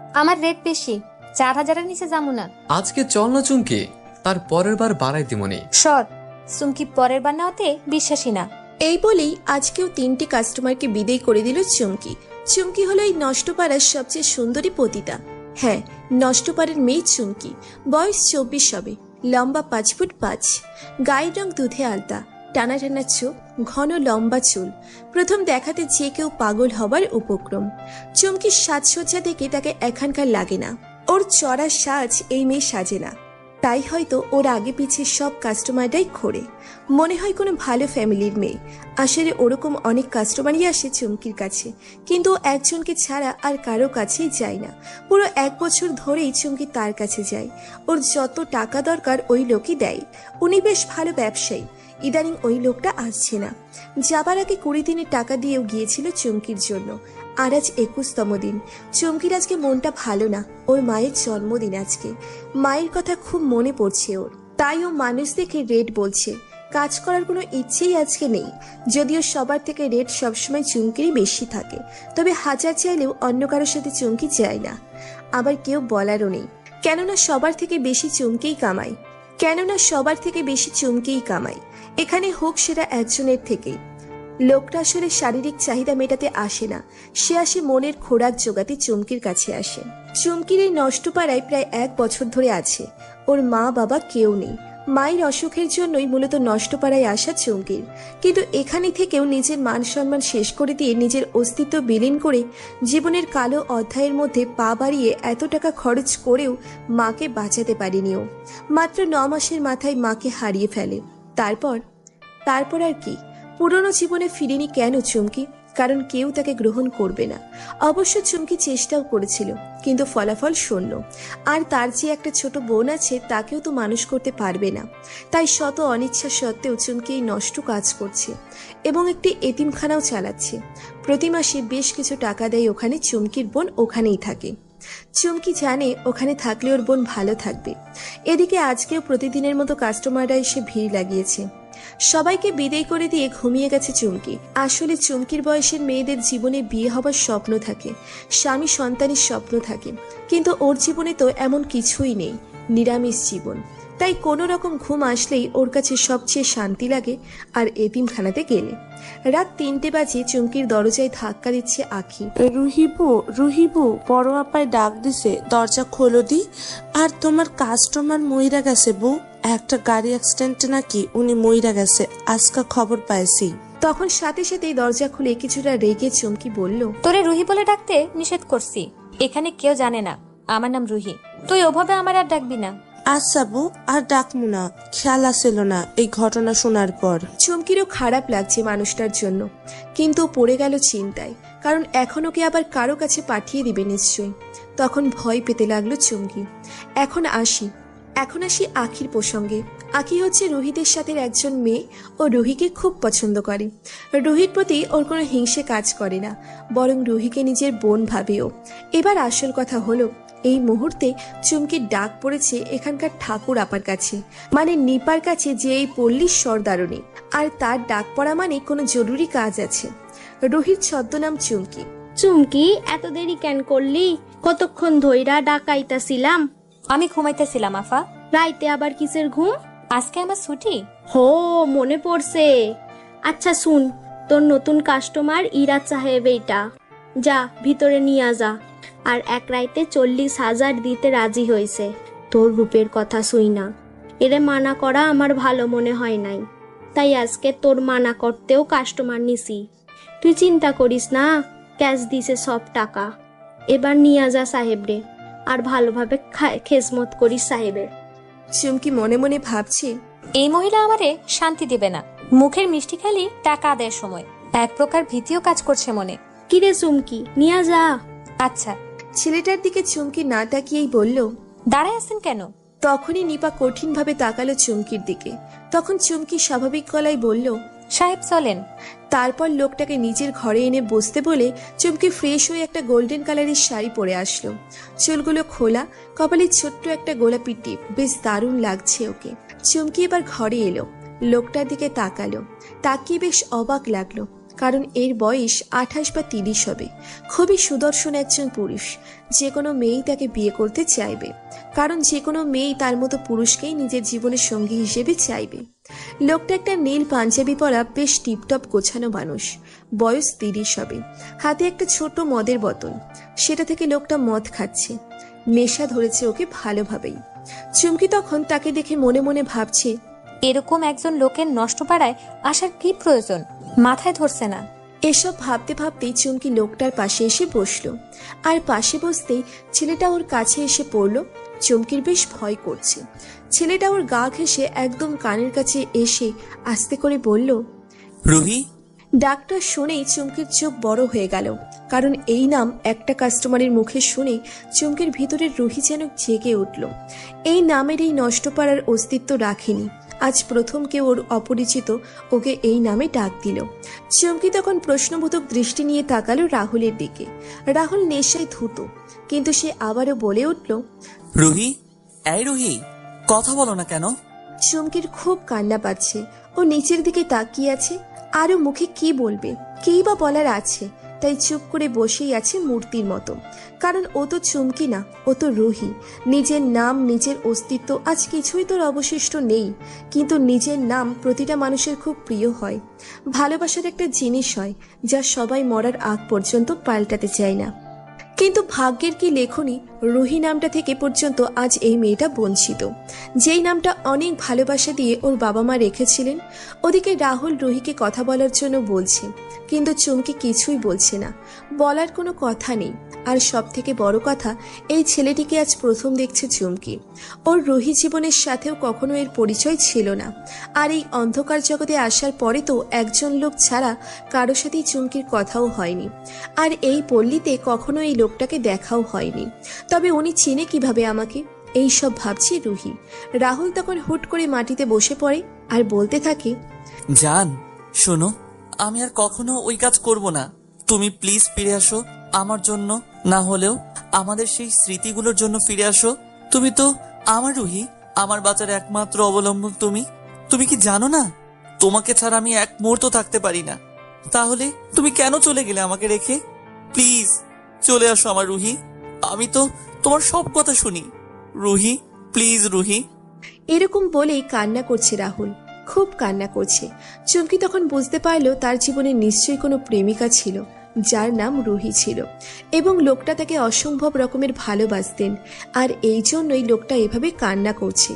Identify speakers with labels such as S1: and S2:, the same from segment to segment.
S1: আমার রেট বেশি, 4,000-এর নিচে যাবো না।
S2: আজকে চল না চুমকি, তার পরের বার বাড়াই দিমনি।
S1: সর, চুমকি পরের বার নেওয়াতে বিশ্বাসী না।
S3: এই বলেই আজকেও 3টি কাস্টমারকে বিদেয় করে দিল চুমকি। চুমকি হলো এই নষ্টপাড়ার সবচেয়ে সুন্দরী পতিতা। হ্যাঁ, নষ্টপাড়ার মেয়ে চুমকি। বয়স 24 হবে, লম্বা 5 ফুট 5, গায়ের রং দুধে আলতা, টানা টানা চোখ, ঘন লম্বা চুল। প্রথম দেখাতে যে কেউ পাগল হবার উপক্রম। চুমকির সাজসজ্জা দেখে তাকে এখানকার লাগে না। ওর চড়া সাজ এই মেয়ে সাজে না, তাই হয়তো ওর আগে পিছে সব কাস্টমারটাই খোড়ে। মনে হয় কোনো ভালো ফ্যামিলির মেয়ে। আসলে ওরকম অনেক কাস্টমারই আসে চুমকির কাছে, কিন্তু ও একজনকে ছাড়া আর কারো কাছেই যায় না। পুরো 1 বছর ধরেই চুমকি তার কাছে যায়। ওর যত টাকা দরকার ওই লোকই দেয়। উনি বেশ ভালো ব্যবসায়ী। ইদানিং ওই লোকটা আসছে না। যাবার আগে 20 দিনের টাকা দিয়েও গিয়েছিল চুমকির জন্য। আর আজ 21তম দিন। চুমকির আজকে মনটা ভালো না। ওর মায়ের জন্মদিন আজকে। মায়ের কথা খুব মনে পড়ছে ওর, তাই ও মানুষ দেখে রেট বলছে। কাজ করার কোনো ইচ্ছেই আজকে নেই। যদিও সবার থেকে রেট সবসময় চুমকিরই বেশি থাকে, তবে হাজার চাইলেও অন্য কারোর সাথে চুমকি যায় না। আবার কেউ বলারও নেই, কেননা সবার থেকে বেশি চুমকিই কামায়। এখানে হোক সেটা একজনের থেকেই। লোকটা আসলে শারীরিক চাহিদা মেটাতে আসে না, সে আসে মনের খোরাক জোগাতে চুমকির কাছে আসে। চুমকির এই নষ্টপাড়ায় প্রায় 1 বছর ধরে আছে। ওর মা বাবা কেউ নেই। মায়ের অসুখের জন্যই মূলত নষ্টপাড়ায় আসা চুমকির। কিন্তু এখানে থেকেও নিজের মান সম্মান শেষ করে দিয়ে নিজের অস্তিত্ব বিলীন করে জীবনের কালো অধ্যায়ের মধ্যে পা বাড়িয়ে এত টাকা খরচ করেও মাকে বাঁচাতে পারেনি ও। মাত্র 9 মাসের মাথায় মাকে হারিয়ে ফেলে। তারপর আর কি? পুরনো জীবনে ফিরেনি কেন চুমকি? কারণ কেউ তাকে গ্রহণ করবে না। অবশ্য চুমকি চেষ্টাও করেছিল, কিন্তু ফলাফল শূন্য। আর তার যে একটা ছোট বোন আছে, তাকেও তো মানুষ করতে পারবে না। তাই শত অনিচ্ছা সত্ত্বেও চুমকি এই নষ্ট কাজ করছে এবং একটি এতিমখানাও চালাচ্ছে। প্রতি মাসে বেশ কিছু টাকা দেয় ওখানে। চুমকির বোন ওখানেই থাকে। চুমকি জানে ওখানে থাকলে ওর বোন ভালো থাকবে। এদিকে আজকেও প্রতিদিনের মতো কাস্টমাররা এসে ভিড় লাগিয়েছে। সবাইকে বিদায় করে দিয়ে ঘুমিয়ে গেছে চুমকি। আসলে চুমকির বয়সের মেয়েদের জীবনে বিয়ে হবার স্বপ্ন থাকে, স্বামী সন্তানের স্বপ্ন থাকে, কিন্তু ওর জীবনে তো এমন কিছুই নেই, নিরামিষ জীবন। তাই কোনো রকম ঘুম আসলেই ওর কাছে সবচেয়ে শান্তি লাগে। আর এতিমখানাতে গেলে রাত 3টে বাজে। চুমকির দরজায় ধাক্কা দিচ্ছে আখি।
S4: রুহিবু, বড় আপায় ডাক দিছে, দরজা খোলো দি। আর তোমার কাস্টমার মইরা গেছে বউ, একটা গাড়ি অ্যাক্সিডেন্টে নাকি উনি মইরা গেছে, আজকা খবর পাইছি।
S3: তখন সাথে সাথেই দরজা খুলে কিছুটা রেগে চুমকি বলল,
S1: তোরে রুহি বলে ডাকতে নিষেধ করছি। এখানে কেউ জানে না আমার নাম রুহি। তুই ওভাবে আমার আর ডাকবি না।
S4: আচ্ছা বউ, আর ডাকমু না, খেয়াল আসিল না এই ঘটনা শোনার পর।
S3: চুমকিরও খারাপ লাগছে মানুষটার জন্য, কিন্তু পড়ে গেল চিন্তায়। কারণ এখন ওকে আবার কারো কাছে পাঠিয়ে দিবে নিশ্চয়ই। তখন ভয় পেতে লাগলো চুমকি। এখন আসি আখির প্রসঙ্গে। আখি হচ্ছে রুহিদের সাথে একজন মেয়ে। ও রুহিকে খুব পছন্দ করে। রুহির প্রতি ওর কোনো হিংসে কাজ করে না, বরং রুহিকে নিজের বোন ভাবেও। এবার আসল কথা হলো, এই মুহূর্তে চুমকির ডাক পড়েছে এখানকার ঠাকুর আপার কাছে, মানে নিপার কাছে, যে এই পল্লীর সর্দারণী। আর তার ডাক পড়া মানে কোনো জরুরি কাজ আছে। রুহির ছদ্মনাম চুমকি।
S5: চুমকি, এত দেরি কেন করলি? কতক্ষণ ধইরা ডাকাইতাছিলাম।
S1: আমি ঘুমাইতেছিলাম আফা।
S5: রাইতে আবার কিসের ঘুম?
S1: আজকে আমার ছুটি।
S5: হো, মনে পড়ছে। আচ্ছা শুন, তোর নতুন কাস্টমার ইরাজ সাহেব এইটা, যা ভিতরে নিয়ে যা। আর এক রাইতে 40,000 দিতে রাজি হয়েছে তোর রূপের কথা শুই না। এরে মানা করা আমার ভালো মনে হয় নাই, তাই আজকে তোর মানা করতেও কাস্টমার নিছি। তুই চিন্তা করিস না, ক্যাশ দিছে সব টাকা। এবার নিয়ে যা সাহেবরে, আর ভালোভাবে খেজমত করিস সাহেবের।
S3: চুমকি মনে মনে ভাবছে,
S1: এই মহিলা আমারে শান্তি দিবে না। মুখের মিষ্টি খালি টাকা আদায়ের সময় এক প্রকার ভীতিও কাজ করছে মনে।
S5: কিরে চুমকি, নিয়ে যা।
S1: আচ্ছা।
S3: ছেলেটার দিকে চুমকি না তাকিয়েই বলল,
S1: দাঁড়ায় আছেন কেন?
S3: তখনই নিপা কঠিনভাবে তাকালো চুমকির দিকে। তখন চুমকি স্বাভাবিক গলায় বলল,
S1: সাহেব চলেন।
S3: তারপর লোকটাকে নিজের ঘরে এনে বসতে বলে চুমকি ফ্রেশ হয়ে একটা গোল্ডেন কালারের শাড়ি পরে আসলো। চুলগুলো খোলা, কপালে ছোট্ট একটা গোলাপি টিপ, বেশ দারুণ লাগছে ওকে। চুমকি এবার ঘরে এলো, লোকটার দিকে তাকালো। তাকিয়ে বেশ অবাক লাগলো। কারণ এর বয়স 28 বা 30 হবে। খুবই সুদর্শন একজন পুরুষ। যে কোনো মেয়েই তাকে বিয়ে করতে চাইবে, কারণ যে কোনো মেয়েই তার মতো পুরুষকেই নিজের জীবনের সঙ্গী হিসেবে চাইবে। লোকটা একটা নীল পাঞ্জাবি পরা বেশ টিপটপ গোছানো মানুষ। বয়স 30 হবে। হাতে একটা ছোট মদের বোতল, সেটা থেকে লোকটা মদ খাচ্ছে। নেশা ধরেছে ওকে ভালোভাবেই। চুমকি তখন তাকে দেখে মনে মনে ভাবছে,
S1: এরকম একজন লোকের নষ্ট পাড়ায় আসার কি প্রয়োজন, মাথায় ধরছে না।
S3: এসব ভাবতে ভাবতেই চুমকি লোকটার পাশে এসে বসলো। আর পাশে বসতেই ছেলেটা ওর কাছে এসে পড়ল। চুমকির বেশ ভয় করছে। ছেলেটা ওর গা ঘেঁষে একদম কানের কাছে এসে আস্তে করে বলল,
S6: রুহি।
S3: ডাকটা শুনেই চুমকির চোখ বড় হয়ে গেল, কারণ এই নাম একটা কাস্টমারের মুখে শুনে চুমকির ভিতরের রুহি যেন জেগে উঠল। এই নামের এই নষ্ট পাড়ার অস্তিত্ব রাখেনি। আজ প্রথম কেউ ওর অপরিচিত ওকে এই নামে ডাক দিল। চুমকি তখন প্রশ্নবোধক দৃষ্টি নিয়ে তাকালো রাহুলের দিকে। রাহুল নেশায় ধুত, কিন্তু সে আবারও বলে উঠল,
S6: রুহি, এই রুহি, কথা বলো না কেন?
S3: চুমকির খুব কান্না পাচ্ছে। ও নিচের দিকে তাকিয়ে আছে। আরও মুখে কি বলবে, কী বা বলার আছে, তাই চুপ করে বসেই আছে মূর্তির মতো। কারণ ও তো চুমকি না, ও তো রুহি। নিজের নাম, নিজের অস্তিত্ব আজ কিছুই তোর অবশিষ্ট নেই। কিন্তু নিজের নাম প্রতিটা মানুষের খুব প্রিয় হয়। ভালোবাসার একটা জিনিস হয় যা সবাই মরার আগ পর্যন্ত পাল্টাতে চায় না। কিন্তু ভাগ্যের কি লেখনি, রুহি নামটা থেকে পর্যন্ত আজ এই মেয়েটা বঞ্চিত, যেই নামটা অনেক ভালোবাসা দিয়ে ওর বাবা মা রেখেছিলেন। ওদিকে রাহুল রুহিকে কথা বলার জন্য বলছে, কিন্তু চুমকি কিছুই বলছে না, বলার কোনো কথা নেই। আর সব থেকে বড় কথা, এই ছেলেটিকে আজ প্রথম দেখছে চুমকি। ওর রুহি জীবনের সাথেও কখনো এর পরিচয় ছিল না। আর এই অন্ধকার জগতে আসার পরে তো একজন লোক ছাড়া কারো সাথেই চুমকির কথাও হয়নি। আর এই পল্লীতে কখনো এই লোকটাকে দেখাও হয়নি। তবে উনি চিনে কিভাবে আমাকে, এই সব ভাবছি রুহি। রাহুল তখন হুট করে মাটিতে বসে পড়ে আর বলতে থাকে,
S6: জান শোনো, আমি আর কখনো ওই কাজ করব না। তুমি প্লিজ ফিরে আসো আমার জন্য, না হলেও আমাদের সেই স্মৃতিগুলোর জন্য ফিরে আসো। তুমি তো আমার রুহি, আমার বাচ্চার একমাত্র অবলম্বন তুমি। তুমি কি জানো না, তোমাকে ছাড়া আমি এক মুহূর্ত থাকতে পারি না। তাহলে তুমি কেন চলে গেলে আমাকে রেখে? প্লিজ চলে আসো আমার রুহি, আমি তো তোমার সব কথা শুনি। রুহি, প্লিজ রুহি।
S3: এরকম বলেই কান্না করছে রাহুল, খুব কান্না করছে। চুমকি তখন বুঝতে পারলো তার জীবনে নিশ্চয়ই কোনো প্রেমিকা ছিল, যার নাম রুহি ছিল, এবং লোকটা তাকে অসম্ভব রকমের ভালোবাসতেন। আর এই জন্যই লোকটা এভাবে কান্না করছে।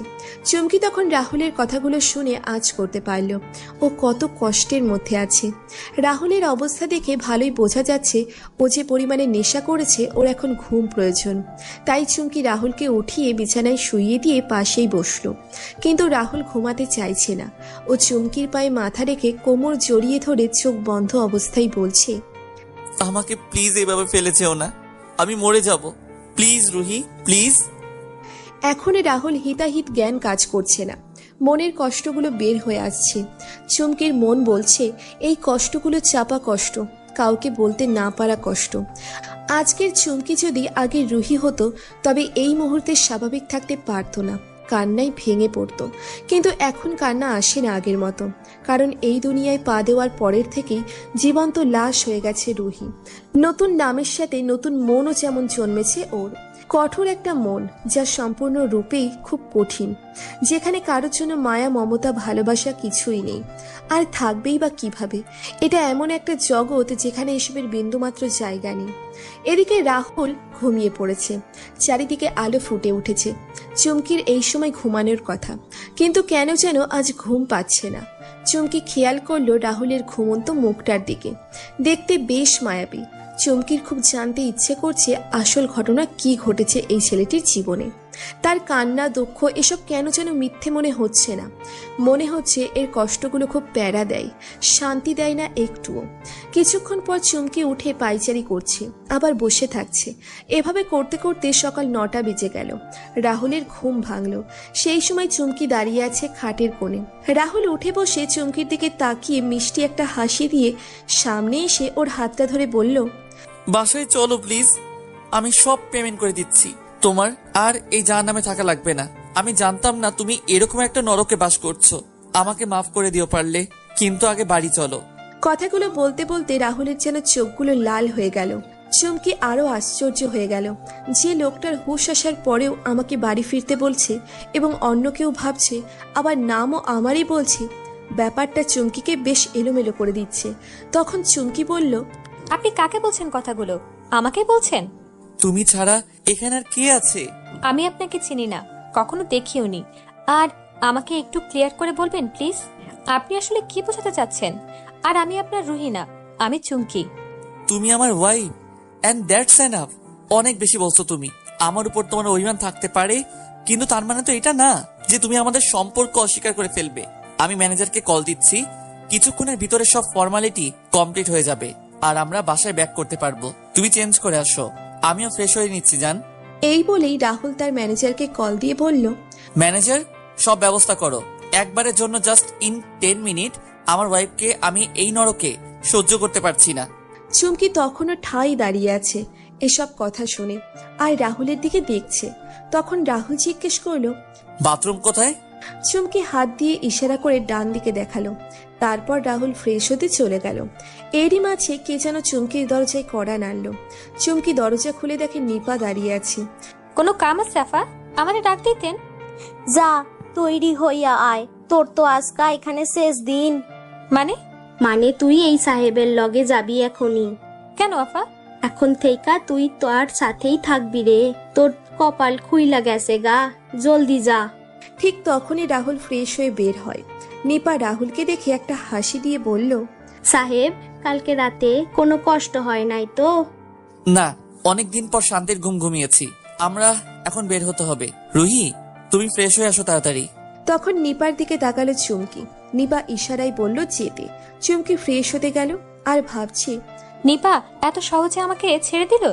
S3: চুমকি তখন রাহুলের কথাগুলো শুনে আঁচ করতে পারল ও কত কষ্টের মধ্যে আছে। রাহুলের অবস্থা দেখে ভালোই বোঝা যাচ্ছে ও যে পরিমাণে নেশা করেছে, ওর এখন ঘুম প্রয়োজন। তাই চুমকি রাহুলকে উঠিয়ে বিছানায় শুইয়ে দিয়ে পাশেই বসলো। কিন্তু রাহুল ঘুমাতে চাইছে না। ও চুমকির পায়ে মাথা রেখে কোমর জড়িয়ে ধরে চোখ বন্ধ অবস্থায় বলছে,
S6: আমাকে প্লিজ এভাবে ফেলে যেও না, আমি মরে যাব। Please Ruhi, please.
S3: এখন রাহুল হিতাহিত জ্ঞান কাজ করছে না। মনের কষ্টগুলো বের হয়ে আসছে। চুমকির মন বলছে এই কষ্টগুলো চাপা কষ্ট, কাউকে বলতে না পারা কষ্ট। আজকের চুমকি যদি আগের রুহি হতো, তবে এই মুহূর্তে স্বাভাবিক থাকতে পারতো না, কান্নায় ভেঙে পড়তো। কিন্তু এখন কান্না আসে না আগের মতো, কারণ এই দুনিয়ায় পা দেওয়ার পরের থেকেই জীবন্ত লাশ হয়ে গেছে রুহি। নতুন নামের সাথে নতুন মনও যেমন জন্মেছে ওর। কঠোর একটা মন, যা সম্পূর্ণ রূপেই খুব কঠিন, যেখানে কারোর জন্য মায়া, মমতা, ভালোবাসা কিছুই নেই। আর থাকবেই বা কিভাবে? এটা এমন একটা জগৎ যেখানে এসবের বিন্দুমাত্র জায়গা নেই। এদিকে রাহুল ঘুমিয়ে পড়েছে। চারিদিকে আলো ফুটে উঠেছে। চুমকির এই সময় ঘুমানোর কথা, কিন্তু কেন যেন আজ ঘুম পাচ্ছে না। চুমকি খেয়াল করলো রাহুলের ঘুমন্ত মুখটার দিকে, দেখতে বেশ মায়াবী। চুমকির খুব জানতে ইচ্ছে করছে আসল ঘটনা কি ঘটেছে এই ছেলেটির জীবনে। তার কান্না, দুঃখ এসব কেন যেন মিথ্যে মনে হচ্ছে না। মনে হচ্ছে এর কষ্টগুলো খুব প্যারা দেয়, শান্তি দেয় না একটুও। কিছুক্ষণ পর চুমকি উঠে পায়চারি করছে, আবার বসে থাকছে। এভাবে করতে করতে সকাল 9টা বেজে গেল। রাহুলের ঘুম ভাঙল। সেই সময় চুমকি দাঁড়িয়ে আছে খাটের কোণে। রাহুল উঠে বসে চুমকির দিকে তাকিয়ে মিষ্টি একটা হাসি দিয়ে সামনে এসে ওর হাতটা ধরে বলল,
S6: বাসায় চলো প্লিজ, আমি সব পেমেন্ট করে দিচ্ছি। তোমার আর এই জাহান্নামে থাকা লাগবে না। আমি জানতাম না তুমি এরকম একটা নরকে বাস করছো। আমাকে মাফ করে দিও পারলে, কিন্তু আগে বাড়ি চলো।
S3: কথাগুলো বলতে বলতে রাহুলের যেন চোখগুলো লাল হয়ে গেল। চুমকি আরো আশ্চর্য হয়ে গেল, যে লোকটার হুঁশ আসার পরেও আমাকে বাড়ি ফিরতে বলছে এবং অন্য কেউ ভাবছে, আবার নামও আমারই বলছে। ব্যাপারটা চুমকিকে বেশ এলোমেলো করে দিচ্ছে। তখন চুমকি বলল,
S1: আপনি কাকে বলছেন কথাগুলো? আমাকে বলছেন?
S6: তুমি ছাড়া এখানে আর কে আছে?
S1: আমি আপনাকে চিনি না, কখনো দেখিওনি। আর আমাকে একটু ক্লিয়ার করে বলবেন প্লিজ, আপনি আসলে কি বোঝাতে চাচ্ছেন? আর আমি আপনার রুহি না, আমি চুমকি।
S6: তুমি আমার ওয়াইফ এন্ড দ্যাটস এনাফ। অনেক বেশি বলছো তুমি। আমার উপর তোমার অভিমান থাকতে পারে, কিন্তু তার মানে তো এটা না যে তুমি আমাদের সম্পর্ক অস্বীকার করে ফেলবে। আমি ম্যানেজারকে কল দিচ্ছি, কিছুক্ষণের ভিতরে সব ফর্মালিটি কমপ্লিট হয়ে যাবে আর আমরা বাসায় ব্যাক করতে পারবো। তুমি চেঞ্জ করে আসো, আমিও ফ্রেশ হয়ে নিচ্ছি জান।
S3: এই বলেই রাহুল তার ম্যানেজারকে কল দিয়ে বলল,
S6: ম্যানেজার, সব ব্যবস্থা করো। একবারের জন্য জাস্ট ইন 10 মিনিট আমার ওয়াইফকে আমি এই নরকে সহ্য করতে পারছি না।
S3: চুমকি তখনও ঠাই দাঁড়িয়ে আছে এসব কথা শুনে, আর রাহুলের দিকে দেখছে। তখন রাহুল জিজ্ঞেস করলো,
S6: বাথরুম কোথায়?
S3: চুমকি হাত দিয়ে ইশারা করে ডান দিকে দেখালো। তারপর রাহুল ফ্রেশ হতে চলে গেল। এরই মাঝে কে যেন চুমকির দরজায় কড়া নাড়ল। চুমকি দরজা খুলে দেখে নিপা দাঁড়িয়ে আছে।
S1: কোনো কাম আছে আফা? আমারে ডাক দিতেন।
S5: যা, তৈরি হইয়া আয়, তোর তো আজকা এখানে শেষ দিন।
S1: মানে
S5: তুই এই সাহেবের লগে যাবি এখনই।
S1: কেন আফা?
S5: এখন থেইকা তুই তোর সাথেই থাকবি রে, তোর কপাল খুইলা গেছে গা, জলদি যা।
S3: ঠিক তখনই রাহুল ফ্রেশ হয়ে বের হয়। নিপা রাহুলকে দেখে একটা হাসি দিয়ে বলল,
S5: সাহেব, কালকে রাতে কোনো কষ্ট হয় নাই তো?
S6: না, অনেকদিন পর শান্তির ঘুম ঘুমিয়েছি। আমরা এখন বের হতে হবে। রুহি, তুমি ফ্রেশ হয়ে আসো তাড়াতাড়ি।
S3: তখন নিপার দিকে তাকালো চুমকি। নিপা ইশারায় বলল যেতে। চুমকি ফ্রেশ হতে গেল আর ভাবছে,
S1: নিপা এত সহজে আমাকে ছেড়ে দিল?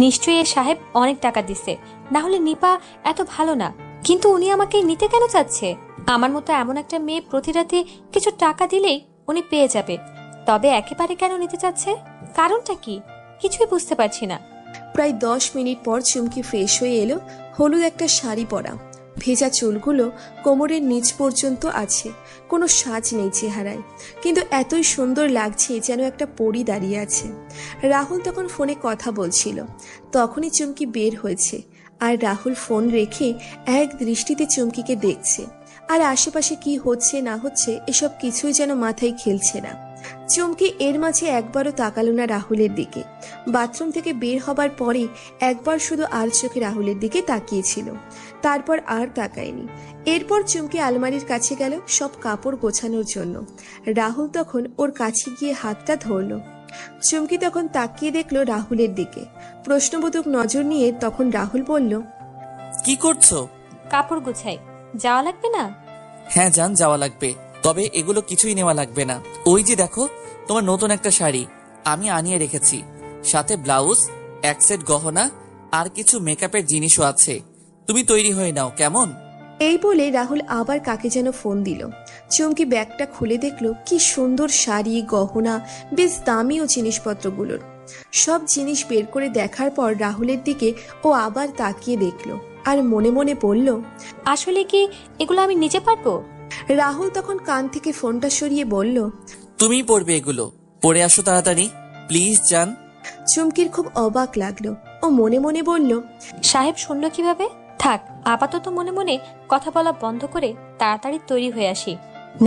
S1: নিশ্চয়ই এ সাহেব অনেক টাকা দিছে, না হলে নিপা এত ভালো না। কিন্তু উনি আমাকে নিতে কেন চাচ্ছে? আমার মতো এমন একটা মেয়ে প্রতি রাতে কিছু টাকা দিলেই উনি পেয়ে যাবে, তবে একেবারে কেন নিতে চাচ্ছে? কারণটা কি কিছুই বুঝতে পারছি না।
S3: প্রায় 10 মিনিট পর চুমকি ফ্রেশ হয়ে এলো। হলুদ একটা শাড়ি পরা, ভেজা চুলগুলো কোমরের নিচ পর্যন্ত আছে। কোনো সাজ নেই চেহারায়, কিন্তু এতই সুন্দর লাগছে যেন একটা পরী দাঁড়িয়ে আছে। রাহুল তখন ফোনে কথা বলছিল। তখনই চুমকি বের হয়েছে, আর রাহুল ফোন রেখে এক দৃষ্টিতে চুমকিকে দেখছে। আর আশেপাশে কি হচ্ছে না হচ্ছে এসব কিছুই যেন মাথায় খেলছে না। চুমকি এর মাঝে একবারও তাকালো না রাহুলের দিকে। বাথরুম থেকে বের হবার পরে একবার শুধু আর চোখে রাহুলের দিকে তাকিয়েছিল, তারপর আর তাকায়নি। এরপর চুমকি আলমারির কাছে গেল সব কাপড় গোছানোর জন্য। রাহুল তখন ওর কাছে গিয়ে হাতটা ধরলো। চুমকি তখন তাকিয়ে দেখলো রাহুলের দিকে। প্রশ্নবোধক নজর নিয়ে তখন রাহুল বলল,
S6: কি করছো?
S1: কাপড় গুছাই, যাওয়া লাগবে না?
S6: হ্যাঁ জান, যাওয়া লাগবে, তবে এগুলো কিছুই নেওয়া লাগবে না। ওই যে দেখো, তোমার নতুন একটা শাড়ি আমি আনিয়ে রেখেছি, সাথে ব্লাউজ, এক সেট গহনা আর কিছু মেকআপের জিনিসও আছে। তুমি তৈরি হয়ে নাও, কেমন?
S3: এই বলে রাহুল আবার কাকে যেন ফোন দিল। চুমকি ব্যাগটা খুলে দেখলো কি সুন্দর শাড়ি, গহনা, বেশ দামিও জিনিসপত্রগুলোর। সব জিনিস বের করে দেখার পর রাহুলের দিকে ও আবার তাকিয়ে দেখলো আর মনে মনে বলল,
S1: আসলে কি এগুলো আমি নিজে পারবো?
S3: রাহুল তখন কান থেকে ফোনটা সরিয়ে বলল,
S6: তুমিই পরবে এগুলো, পরে আসো তাড়াতাড়ি প্লিজ জান।
S3: চুমকির খুব অবাক লাগলো। ও মনে মনে বলল,
S1: সাহেব শুনলো কিভাবে? থাক, আপাতত মনে মনে কথা বলা বন্ধ করে তাড়াতাড়ি তৈরি হয়ে আসি,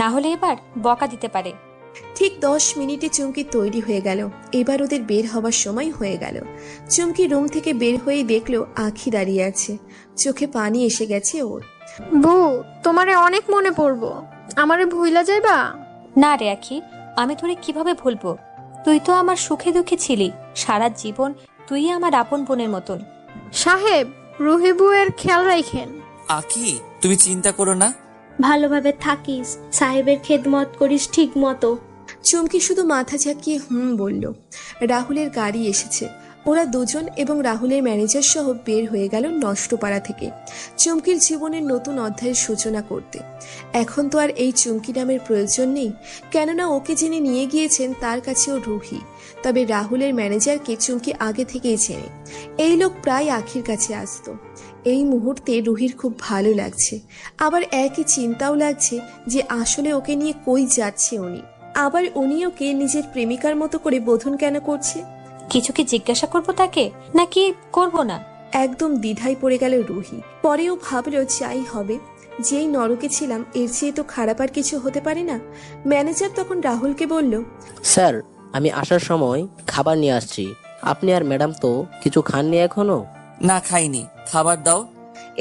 S1: না হলে এবার বকা দিতে পারে।
S3: ঠিক 10 মিনিটে চুমকি তৈরি হয়ে গেল। এবার ওদের বের হবার সময় হয়ে গেল। চুমকি রুম থেকে বের হয়ে দেখলো আখি দাঁড়িয়ে আছে। চোখে পানি এসে গেছে ওর।
S7: বউ, তোমারে অনেক মনে পড়বো, আমারে ভুইলা যাইবা?
S1: না রে আখি, আমি তোরে কিভাবে ভুলবো? তুই তো আমার সুখে দুঃখে ছিলি, সারা জীবন তুই আমার আপন বোনের মতন।
S7: সাহেব, রুহি বউয়ের খেয়াল রাখেন।
S6: আখি, তুমি চিন্তা করো না।
S5: ভালোভাবে থাকিস, সাহেবের খেদমত করিস ঠিক মতো।
S3: চুমকি শুধু মাথা ঝাঁকিয়ে বলল। রাহুলের গাড়ি এসেছে। ওরা দুজন এবং রাহুলের ম্যানেজার সহ বের হয়ে গেল নষ্টপাড়া থেকে চুমকির জীবনের নতুন অধ্যায়ের সূচনা করতে। এখন তো আর এই চুমকি নামের প্রয়োজন নেই, কেননা ওকে যিনি নিয়ে গিয়েছেন তার কাছেও রুহি। তবে রাহুলের ম্যানেজারকে চুমকি আগে থেকেই চেনে। এই লোক প্রায় আখির কাছে আসতো। এই মুহূর্তে রুহির খুব ভালো লাগছে, আবার একই চিন্তাও লাগছে যে আসলে ওকে নিয়ে কই যাচ্ছে উনি। আবার উনি ওকে নিজের প্রেমিকার মতো করে বোধন কেন করছে?
S1: কিছু কি জিজ্ঞাসা করবো তাকে, নাকি করব না?
S3: একদম দ্বিধায় পড়ে গেল রুহি। পরেও ভাবলো যাই হবে, যেই নরকে ছিলাম এর চেয়ে তো খারাপ আর কিছু হতে পারে না। ম্যানেজার তখন রাহুলকে বলল,
S8: স্যার, আমি আসার সময় খাবার নিয়ে আসছি। আপনি আর ম্যাডাম তো কিছু খাননি এখনো?
S6: না, খাইনি, খাবার দাও।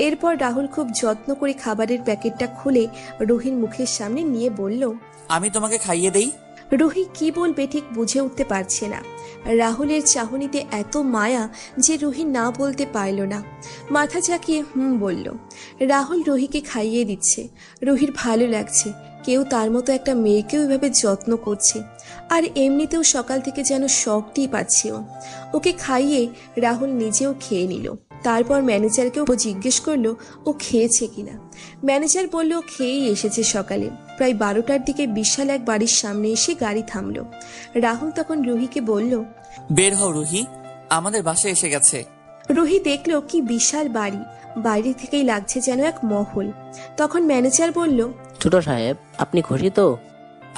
S3: এরপর রাহুল খুব যত্ন করে খাবারের প্যাকেটটা খুলে রুহির মুখের সামনে নিয়ে বলল।
S6: আমি তোমাকে খাইয়ে দেই।
S3: রুহি কি বলবে ঠিক বুঝে উঠতে পারছে না। রাহুলের চাহনিতে এত মায়া যে রুহি না বলতে পারল না। মাথা ঝাঁকিয়ে বলল। রাহুল রুহিকে খাইয়ে দিচ্ছে। রুহির ভালো লাগছে, কেউ তার মতো একটা মেয়েকেও এভাবে যত্ন করছে। আর এমনিতেও সকাল থেকে যেন শখটি পাচ্ছে ও। ওকে খাইয়ে রাহুল নিজেও খেয়ে নিল। তারপর ম্যানেজারকেও জিজ্ঞেস করলো ও খেয়েছে কিনা। ম্যানেজার বলল খেয়েই এসেছে সকালে। প্রায় 12টার দিকে বিশাল এক বাড়ির সামনে এসে গাড়ি থামলো। রাহুল তখন রুহিকে বলল,
S6: বের হও রুহি, আমাদের বাসায় এসে গেছে।
S3: রুহি দেখলো কি বিশাল বাড়ি, বাইরে থেকেই লাগছে যেন এক মহল। তখন ম্যানেজার বলল,
S8: ছোট সাহেব, আপনি খুশি তো?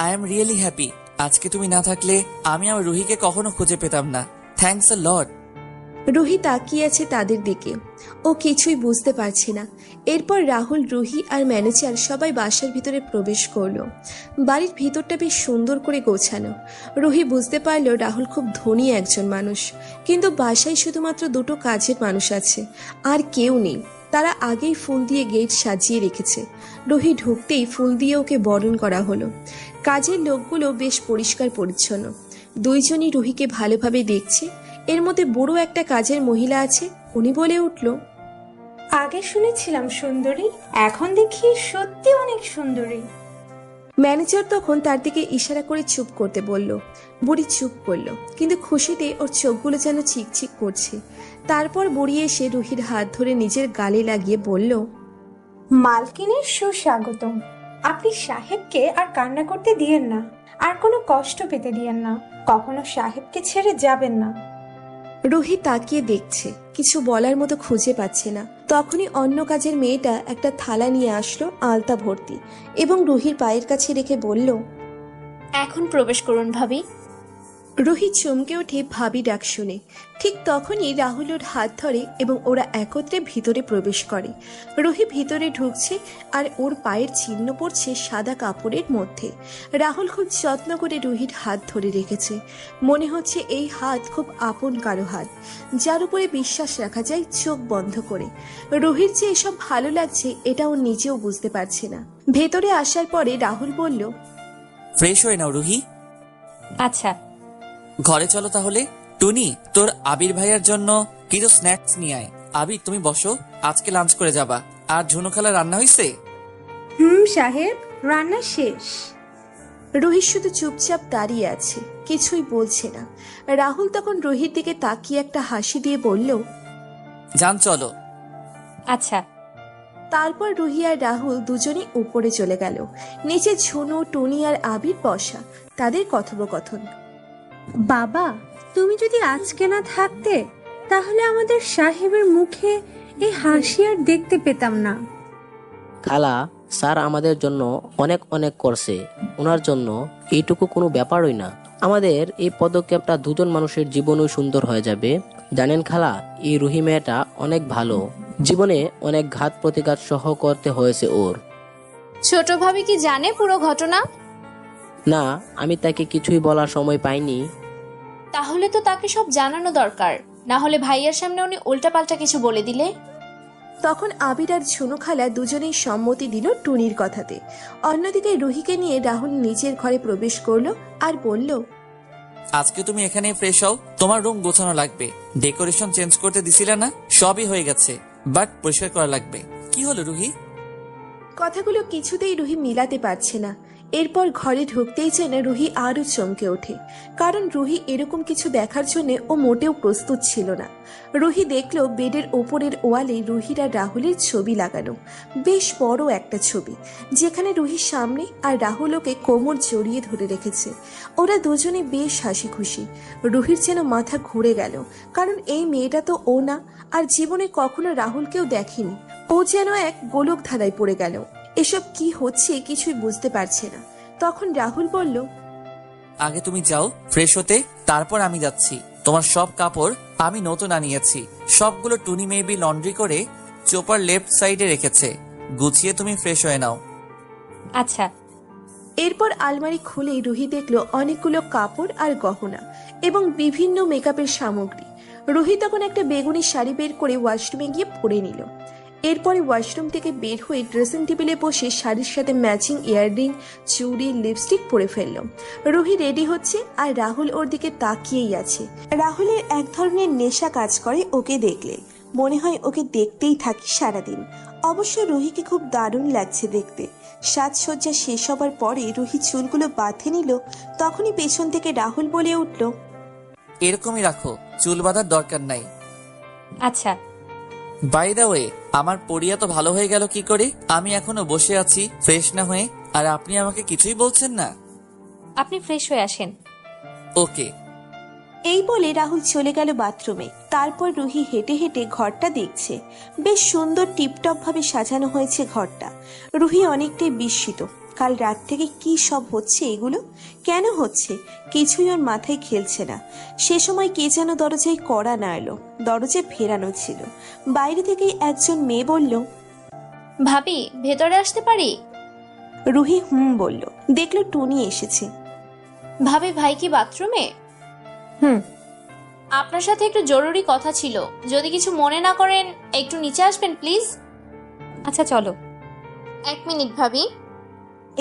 S6: I am really happy. আজকে তুমি না থাকলে আমি আমার রুহিকে কখনো খুঁজে পেতাম না। থ্যাঙ্কস আ লট।
S3: রুহি তাকিয়ে আছে তাদের দিকে, ও কিছুই বুঝতে পারছে না। এরপর রাহুল, রুহি আর ম্যানেজার সবাই বাসার ভিতরে প্রবেশ করলো। বাড়ির ভিতরটা বেশ সুন্দর করে গোছানো। রুহি বুঝতে পারলো রাহুল খুব ধনী একজন মানুষ, কিন্তু বাসায় শুধুমাত্র 2টো কাজের মানুষ আছে, আর কেউ নেই। তারা আগেই ফুল দিয়ে গেট সাজিয়ে রেখেছে। রুহি ঢুকতেই ফুল দিয়ে ওকে বরণ করা হলো। কাজের লোকগুলো বেশ পরিষ্কার পরিচ্ছন্ন। দুইজনই রুহিকে ভালোভাবে দেখছে। এর মধ্যে বড় একটা কাজের মহিলা আছে। উনি বলে উঠল,
S9: আগে শুনেছিলাম সুন্দরী, এখন দেখি সত্যি অনেক সুন্দরী।
S3: ম্যানেজার তখন তার দিকে ইশারা করে চুপ করতে বলল। বুড়ি চুপ করলো, কিন্তু খুশিতে ওর চোখগুলো যেন চিকচিক করছে। তারপর বুড়ি এসে রুহির হাত ধরে নিজের গালে লাগিয়ে বলল,
S9: মালকিনের সুস্বাগতম। আপনি সাহেবকে আর কান্না করতে দিয়েন না, আর কোনো কষ্ট পেতে দিয়েন না। কখনো সাহেবকে ছেড়ে যাবেন না।
S3: রুহি তাকিয়ে দেখছে, কিছু বলার মতো খুঁজে পাচ্ছে না। তখনই অন্য কাজের মেয়েটা একটা থালা নিয়ে আসলো আলতা ভর্তি, এবং রুহির পায়ের কাছে রেখে বলল,
S1: এখন প্রবেশ করুন ভাবি।
S3: রুহি চমকে ওঠে ভাবি ডাক শুনে। ঠিক তখনই রাহুল ওর হাত ধরে এবং ওরা একত্রে ভিতরে প্রবেশ করে। রুহি ভিতরে ঢুকছে আর ওর পায়ের চিহ্ন পড়ছে সাদা কাপড়ের মধ্যে। রাহুল খুব যত্ন করে রুহির হাত ধরে রেখেছে। মনে হচ্ছে এই হাত খুব আপন কারো হাত, যার উপরে বিশ্বাস রাখা যায় চোখ বন্ধ করে। রুহির যে এসব ভালো লাগছে এটা ও নিজেও বুঝতে পারছে না। ভেতরে আসার পরে রাহুল বলল,
S6: ফ্রেশ হয়ে নাও রুহি।
S1: আচ্ছা।
S6: ঘরে চলো তাহলে। টুনি, তোর আবির ভাইয়ার জন্য কিছু স্ন্যাক্স নিয়ে আয়। আবির, তুমি বসো, আজকে লাঞ্চ করে যাবা। আর ঝুনু খালা রান্না হইছে?
S9: সাহেব, রান্না শেষ।
S3: রুহি শুধু চুপচাপ দাঁড়িয়ে আছে, কিছুই বলছে না। রাহুল তখন রুহির দিকে তাকিয়ে একটা হাসি দিয়ে বলল,
S6: যান চলো।
S1: আচ্ছা।
S3: তারপর রুহি আর রাহুল দুজনেই উপরে চলে গেল। নিচে ঝুনু, টুনি আর আবির বসা, তাদের কথোপকথন।
S9: বাবা, তুমি যদি আজকে না থাকতে তাহলে আমাদের সাহেবের মুখে এই হাসি আর দেখতে পেতাম না।
S8: খালা, স্যার আমাদের জন্য অনেক অনেক করছে। ওনার জন্য এইটুকু কোনো ব্যাপারই না। আমাদের এই পদক্ষেপটা দুজন মানুষের জীবনও সুন্দর হয়ে যাবে। জানেন খালা, এই রুহি মেয়েটা অনেক ভালো। জীবনে অনেক ঘাত প্রতিঘাত সহ করতে হয়েছে ওর।
S1: ছোট ভাবি কি জানে পুরো ঘটনা?
S8: না, আমি তাকে কিছুই বলার সময় পাইনি।
S1: তাহলে তো তাকে সব জানানো দরকার, না হলে ভাইয়ার সামনে উনি উল্টাপাল্টা কিছু বলে দিলে।
S3: তখন আবির আর ঝুনু খালা দুজনেই সম্মতি দিল টুনির কথাতে। অন্যদিকে রুহিকে নিয়ে রাহুল নিজের ঘরে প্রবেশ করলো আর বলল,
S6: আজকে তুমি এখানে ফ্রেশ হও। তোমার রুম গোছানো লাগবে। ডেকোরেশন চেঞ্জ করতে দিছিলে না? সবই হয়ে গেছে, বাট পরিষ্কার করা লাগবে। কি হলো রুহি?
S3: কথাগুলো কিছুতেই রুহি মিলাতে পারছে না। এরপর ঘরে ঢুকতেই যেন রুহি আরো চমকে ওঠে, কারণ রুহি এরকম কিছু দেখার জন্য ও মোটেও প্রস্তুত ছিল না। রুহি দেখলো বেডের ওপরের ওয়ালে রুহির আর রাহুলের ছবি লাগানো, বেশ বড় একটা ছবি, যেখানে রুহির সামনে আর রাহুল ওকে কোমর জড়িয়ে ধরে রেখেছে। ওরা দুজনে বেশ হাসি খুশি। রুহির যেন মাথা ঘুরে গেল, কারণ এই মেয়েটা তো ও না, আর জীবনে কখনো রাহুলকেও দেখেনি। ও যেন এক গোলক ধাঁধায় পড়ে গেল। এসব কি হচ্ছে কিছুই বুঝতে পারছে না। তখন রাহুল বলল,
S6: আগে তুমি যাও ফ্রেশ হতে, তারপর আমি যাচ্ছি। তোমার সব কাপড় আমি নতুন আনিয়েছি, সবগুলো টুনি মেবি লন্ড্রি করে চোপার লেফট সাইডে রেখেছে। গুছিয়ে তুমি ফ্রেশ হয়ে নাও।
S1: আচ্ছা।
S3: এরপর আলমারি খুলেই রুহি দেখলো অনেকগুলো কাপড় আর গহনা এবং বিভিন্ন মেকআপের সামগ্রী। রুহি তখন একটা বেগুনি শাড়ি বের করে ওয়াশরুমে গিয়ে পরে নিল। এরপরে ওয়াশরুম থেকে বের হয়ে ড্রেসিং টেবিলে বসে শাড়ির সাথে ম্যাচিং ইয়াররিং, চুড়ি, লিপস্টিক পরে ফেলল। রুহি রেডি হচ্ছে আর রাহুল ওর দিকে তাকিয়েই আছে। রাহুলের এক ধরনের নেশা কাজ করে ওকে দেখলে, মনে হয় ওকে দেখতেই থাকি সারাদিন। অবশ্য রুহিকে খুব দারুণ লাগছে দেখতে। সাজসজ্জা শেষ হবার পরে রুহি চুলগুলো বাঁধে নিল, তখনই পেছন থেকে রাহুল বলে উঠল,
S6: এরকমই রাখো, চুল বাঁধার দরকার নাই।
S1: আচ্ছা।
S6: বাই দ্য ওয়ে, আমার পরিয়া তো ভালো হয়ে গেল কি করে? আমি এখনো বসে আছি ফ্রেশ না হয়ে, আর আপনি আমাকে কিছুই বলছেন না।
S1: আপনি ফ্রেশ হয়ে আসেন।
S6: ওকে।
S3: এই বলে রাহুল চলে গেল বাথরুমে। তারপর রুহি হেঁটে হেঁটে ঘরটা দেখছে। বেশ সুন্দর টিপটপ ভাবে সাজানো হয়েছে ঘরটা। রুহি অনেকটাই বিস্মিত। কাল রাত থেকে কি সব হচ্ছে, এগুলো কেন হচ্ছে কিছুই ওর মাথায় খেলছে না। সে সময় কে যেন দরজায় কড়া নাড়ল, দরজা ফেরানো ছিল। বাইরে থেকেই একজন মেয়ে বলল,
S10: ভাবি ভেতরে আসতে পারি?
S3: রুহি বলল। দেখলো টুনি এসেছে।
S10: ভাবি ভাই কি বাথরুমে?
S1: হুম।
S10: আপনার সাথে একটু জরুরি কথা ছিল, যদি কিছু মনে না করেন একটু নিচে আসবেন প্লিজ।
S1: আচ্ছা চলো।
S10: 1 মিনিট ভাবি।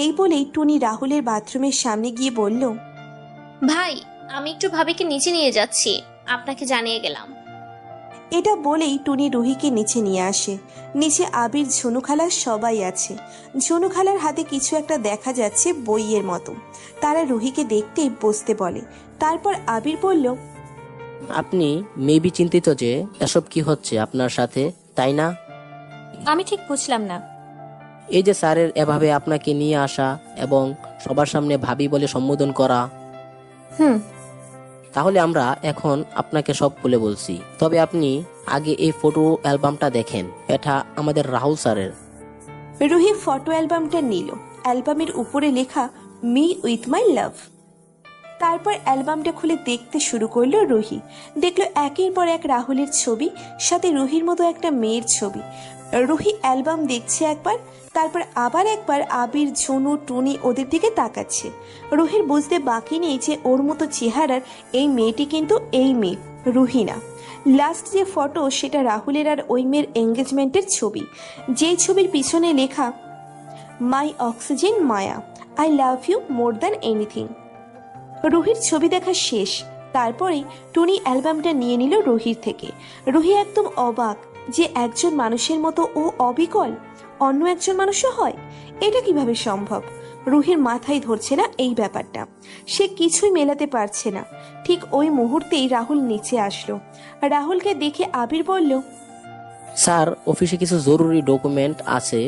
S3: এই বলেই টুনি রাহুলের বাথরুমের সামনে গিয়ে বলল,
S10: ভাই আমি একটু ভাবিকে নিচে নিয়ে যাচ্ছি, আপনাকে জানিয়ে গেলাম।
S3: এটা বলেই টুনি রুহিকে নিচে নিয়ে আসে। নিচে আবির, ঝুনু খালা সবাই আছে। ঝুনু খালার হাতে কিছু একটা দেখা যাচ্ছে বইয়ের মতো। তারা রুহিকে দেখতেই বসতে বলে। তারপর আবির বলল,
S8: আপনি মেবি চিন্তিত যে এসব কি হচ্ছে আপনার সাথে, তাই না?
S1: আমি ঠিক বুঝলাম না।
S8: এই যে স্যারের এভাবে আপনাকে নিয়ে আসা এবং সবার সামনে ভাবি বলে সম্বোধন করা।
S1: হুম।
S8: তাহলে আমরা এখন আপনাকে সব খুলে বলছি, তবে আপনি আগে এই ফটো অ্যালবামটা দেখেন। এটা আমাদের রাহুল স্যারের।
S3: রুহি ফটো অ্যালবামটা নিল। অ্যালবামের উপরে লেখা মি উইথ মাই লাভ। তারপর অ্যালবামটা খুলে দেখতে শুরু করলো রুহি। দেখলো একের পর এক রাহুলের ছবি, সাথে রুহির মতো একটা মেয়ের ছবি। রুহি অ্যালবাম দেখছে একবার, তারপর আবার একবার আবির, ঝুনু, টুনি ওদের দিকে তাকাচ্ছে। রুহির বুঝতে বাকি নেই যে ওর মতো চেহারার এই মেয়েটি কিন্তু এই মেয়ে, রুহি না। লাস্ট যে ফটো সেটা রাহুলের আর ওই মেয়ের এঙ্গেজমেন্টের ছবি, যেই ছবির পিছনে লেখা my oxygen Maya, I love you more than anything. রুহির ছবি দেখা শেষ। তারপরেই টুনি অ্যালবামটা নিয়ে নিল রুহির থেকে। রুহি একদম অবাক যে একজন মানুষের মতো ও অবিকল, অন্য একজন মানুষও হয়, এটা কিভাবে সম্ভব? রুহির মাথায় ধরছে না এই ব্যাপারটা। সে কিছুই মেলাতে পারছে না। ঠিক ওই মুহূর্তেই রাহুল নিচে আসলো। রাহুলকে দেখে আবির বলল,
S8: স্যার, অফিসে কিছু জরুরি ডকুমেন্ট আছে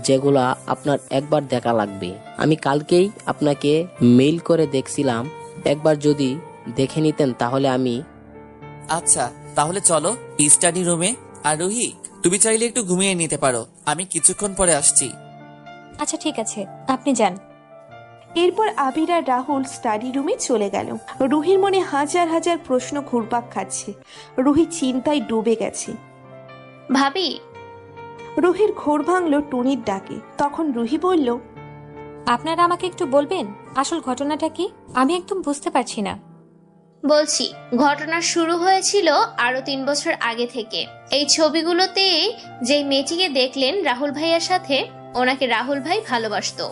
S8: যেগুলা আপনার একবার দেখা লাগবে। আমি কালকেই আপনাকে মেইল করে দেখছিলাম, একবার যদি দেখে নিতেন তাহলে আমি।
S6: আচ্ছা তাহলে চলো স্টাডি রুমে। আর রুহি, তুমি চাইলে একটু ঘুমিয়ে নিতে পারো, আমি কিছুক্ষণ পরে আসছি।
S1: আচ্ছা ঠিক আছে, আপনি যান।
S3: এরপর আবির আর রাহুল স্টাডি রুমে চলে গেল। রুহির মনে হাজার হাজার প্রশ্ন ঘুরপাক খাচ্ছে। রুহি চিন্তায় ডুবে গেছে।
S10: ভাবি।
S3: রুহির ঘোর ভাঙল টুনির ডাকে। তখন রুহি বলল,
S1: আপনারা আমাকে একটু বলবেন আসল ঘটনাটা কি? আমি একদম বুঝতে পারছি না।
S10: বলছি, ঘটনা শুরু হয়েছিল আরো 3 বছর আগে থেকে। এই ছবিগুলোতে যেই মেয়েটিকে দেখলেন রাহুল ভাইয়ার সাথে, ওনাকে রাহুল ভাই ভালোবাসতো।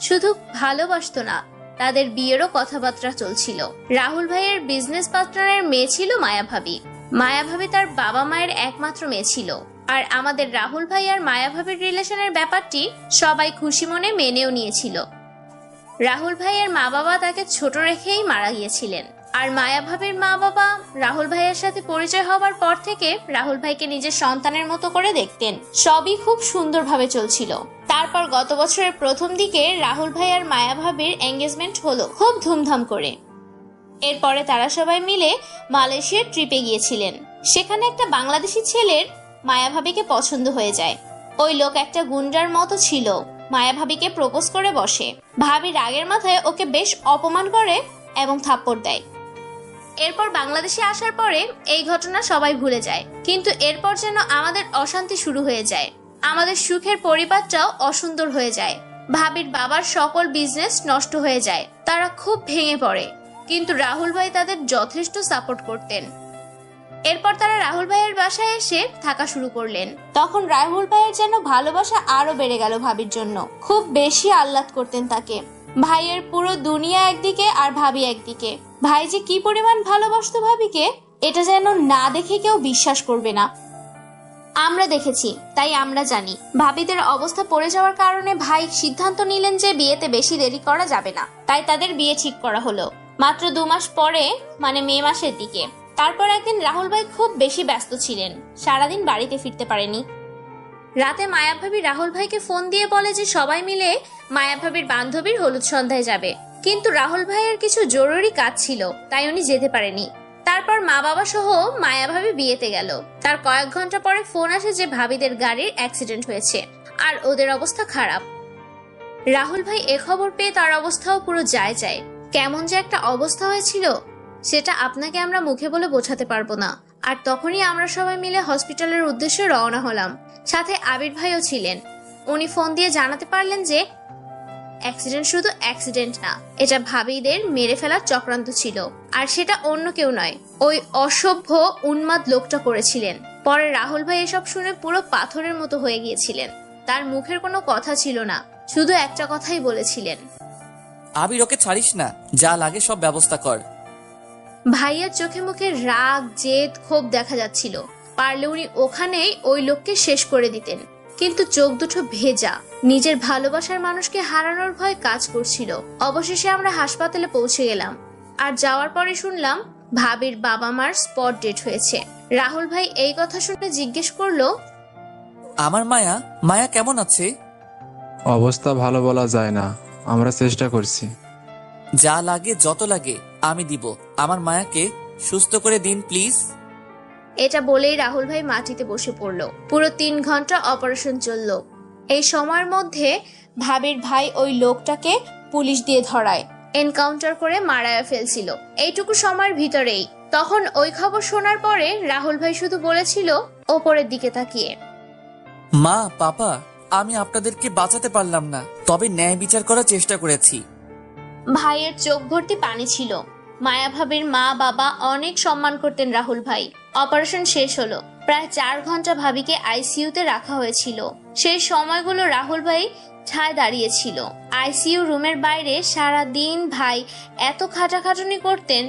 S10: শুধু ভালোবাসতো না, তাদের বিয়েরও কথাবার্তা চলছিল। রাহুল ভাইয়ের বিজনেস পার্টনারের মেয়ে ছিল মায়া ভাবি। মায়া ভাবি তার বাবা মায়ের একমাত্র মেয়ে ছিল। আর আমাদের রাহুল ভাই আর মায়া ভাবির রিলেশনের ব্যাপারটি সবাই খুশি মনে মেনেও নিয়েছিল। রাহুল ভাইয়ের মা বাবা তাকে ছোট রেখেই মারা গিয়েছিলেন। আর মায়া ভাবির মা বাবা রাহুল ভাইয়ের সাথে পরিচয় হওয়ার পর থেকে রাহুল ভাইকে নিজের সন্তানের মতো করে দেখতেন। সবই খুব সুন্দরভাবে চলছিল। তারপর গত বছরের প্রথম দিকে রাহুল ভাই আর মায়া ভাবির এঙ্গেজমেন্ট হলো খুব ধুমধাম করে। এরপরে তারা সবাই মিলে মালয়েশিয়ার ট্রিপে গিয়েছিলেন। সেখানে একটা বাংলাদেশি ছেলের মায়া ভাবিকে পছন্দ হয়ে যায়। ওই লোক একটা গুন্ডার মতো ছিল। মায়া ভাবিকে প্রপোজ করে বসে। ভাবি রাগের মাথায় ওকে বেশ অপমান করে এবং থাপ্পড় দেয়। এরপর বাংলাদেশে আসার পরে এই ঘটনা সবাই ভুলে যায়, কিন্তু এরপর যেন আমাদের অশান্তি শুরু হয়ে যায়। আমাদের সুখের পরিবারটাও অসুন্দর হয়ে যায়। ভাবির বাবার সকল বিজনেস নষ্ট হয়ে যায়, তারা খুব ভেঙে পড়ে। কিন্তু রাহুল ভাই তাদের যথেষ্ট সাপোর্ট করতেন। এরপর তারা রাহুল ভাইয়ের বাসায় এসে থাকা শুরু করলেন। তখন রাহুল ভাইয়ের যেন ভালোবাসা আরো বেড়ে গেল ভাবির জন্য। খুব বেশি আহ্লাদ করতেন তাকে। ভাইয়ের পুরো দুনিয়া একদিকে আর ভাবি একদিকে। ভাই যে কি পরিমাণ ভালোবাসতো ভাবিকে, এটা যেন না দেখে কেউ বিশ্বাস করবে না। আমরা দেখেছি, তাই আমরা জানি। ভাবিদের অবস্থা পড়ে যাওয়ার কারণে ভাই সিদ্ধান্ত নিলেন যে বিয়েতে বেশি দেরি করা যাবে না। তাই তাদের বিয়ে ঠিক করা হলো মাত্র 2 মাস পরে, মানে মে মাসের দিকে। তারপর একদিন রাহুল ভাই খুব বেশি ব্যস্ত ছিলেন, সারাদিন বাড়িতে ফিরতে পারেনি। রাতে মায়া ভাবি রাহুল ভাইকে ফোন দিয়ে বলে যে সবাই মিলে মায়া ভাবির বান্ধবীর হলুদ সন্ধ্যায় যাবে, কিন্তু রাহুল ভাইয়ের কিছু জরুরি কাজ ছিল, তাই উনি যেতে পারেনি। তারপর মা বাবা সহ মায়া ভাবি বিয়েতে গেল। তার কয়েক ঘন্টা পরে ফোন আসে যে ভাবিদের গাড়ির অ্যাক্সিডেন্ট হয়েছে আর ওদের অবস্থা খারাপ। রাহুল ভাই এ খবর পেয়ে তার অবস্থাও পুরো যায়। কেমন যে একটা অবস্থা হয়েছিল সেটা আপনাকে আমরা মুখে বলে বোঝাতে পারবো না। আর তখনই আমরা সবাই মিলে হসপিটালের উদ্দেশ্যে রওনা হলাম। সাথে আবির ভাইও ছিলেন। উনি ফোন দিয়ে জানাতে পারলেন যে অ্যাক্সিডেন্ট শুধু অ্যাক্সিডেন্ট না, এটা ভাবিদের মেরে ফেলার চক্রান্ত ছিল, আর সেটা অন্য কেউ নয়, ওই অসভ্য উন্মাদ লোকটা করেছিলেন। পরে রাহুল ভাই এসব শুনে পুরো পাথরের মতো হয়ে গিয়েছিলেন। তার মুখের কোনো কথা ছিল না, শুধু একটা কথাই বলেছিলেন,
S6: আবির ওকে ছাড়িস না, যা লাগে সব ব্যবস্থা কর।
S10: ভাইয়ার চোখে মুখে রাগ, জেদ, ক্ষোভ দেখা যাচ্ছিল। পারলে উনি ওখানেই ওই লোককে শেষ করে দিতেন, কিন্তু চোখ দুটো ভেজা। নিজের ভালোবাসার মানুষকে হারানোর ভয় কাজ করছিল। অবশেষে আমরা হাসপাতালে পৌঁছে গেলাম, আর যাওয়ার পরে শুনলাম ভাবির বাবা মার স্পট ডেট হয়েছে। রাহুল ভাই এই কথা শুনে জিজ্ঞেস করলো,
S6: আমার মায়া, মায়া কেমন আছে?
S11: অবস্থা ভালো বলা যায় না, আমরা চেষ্টা করছি।
S6: যা লাগে যত লাগে আমি দিব, আমার মায়াকে সুস্থ করে দিন প্লিজ।
S10: এটা বলেই রাহুল ভাই মাটিতে বসে পড়লো। পুরো 3 ঘন্টা অপারেশন চললো। এই সময়ের মধ্যে ভাবির ভাই ওই লোকটাকে পুলিশ দিয়ে ধরায়, এনকাউন্টার করে মারায়া ফেলছিল এইটুকু সময়ের ভিতরেই। তখন ওই খবর শোনার পরে রাহুল ভাই শুধু বলেছিল ওপরের দিকে তাকিয়ে,
S6: মা, পাপা, আমি আপনাদেরকে বাঁচাতে পারলাম না, তবে ন্যায় বিচার করার চেষ্টা করেছি।
S10: ভাইয়ের চোখ ভর্তি পানি ছিল। মায়া ভাবির মা বাবা অনেক সম্মান করতেন রাহুল ভাই। অপারেশন শেষ হলো। প্রায় 4 ঘন্টা ভাবিকে আইসিইউতে রাখা হয়েছিল। সেই সময়গুলো রাহুল ভাই ঠায় দাঁড়িয়েছিল। আইসিইউ রুমের বাইরে সারা দিন ভাই এত খাটাখাটুনি করতেন,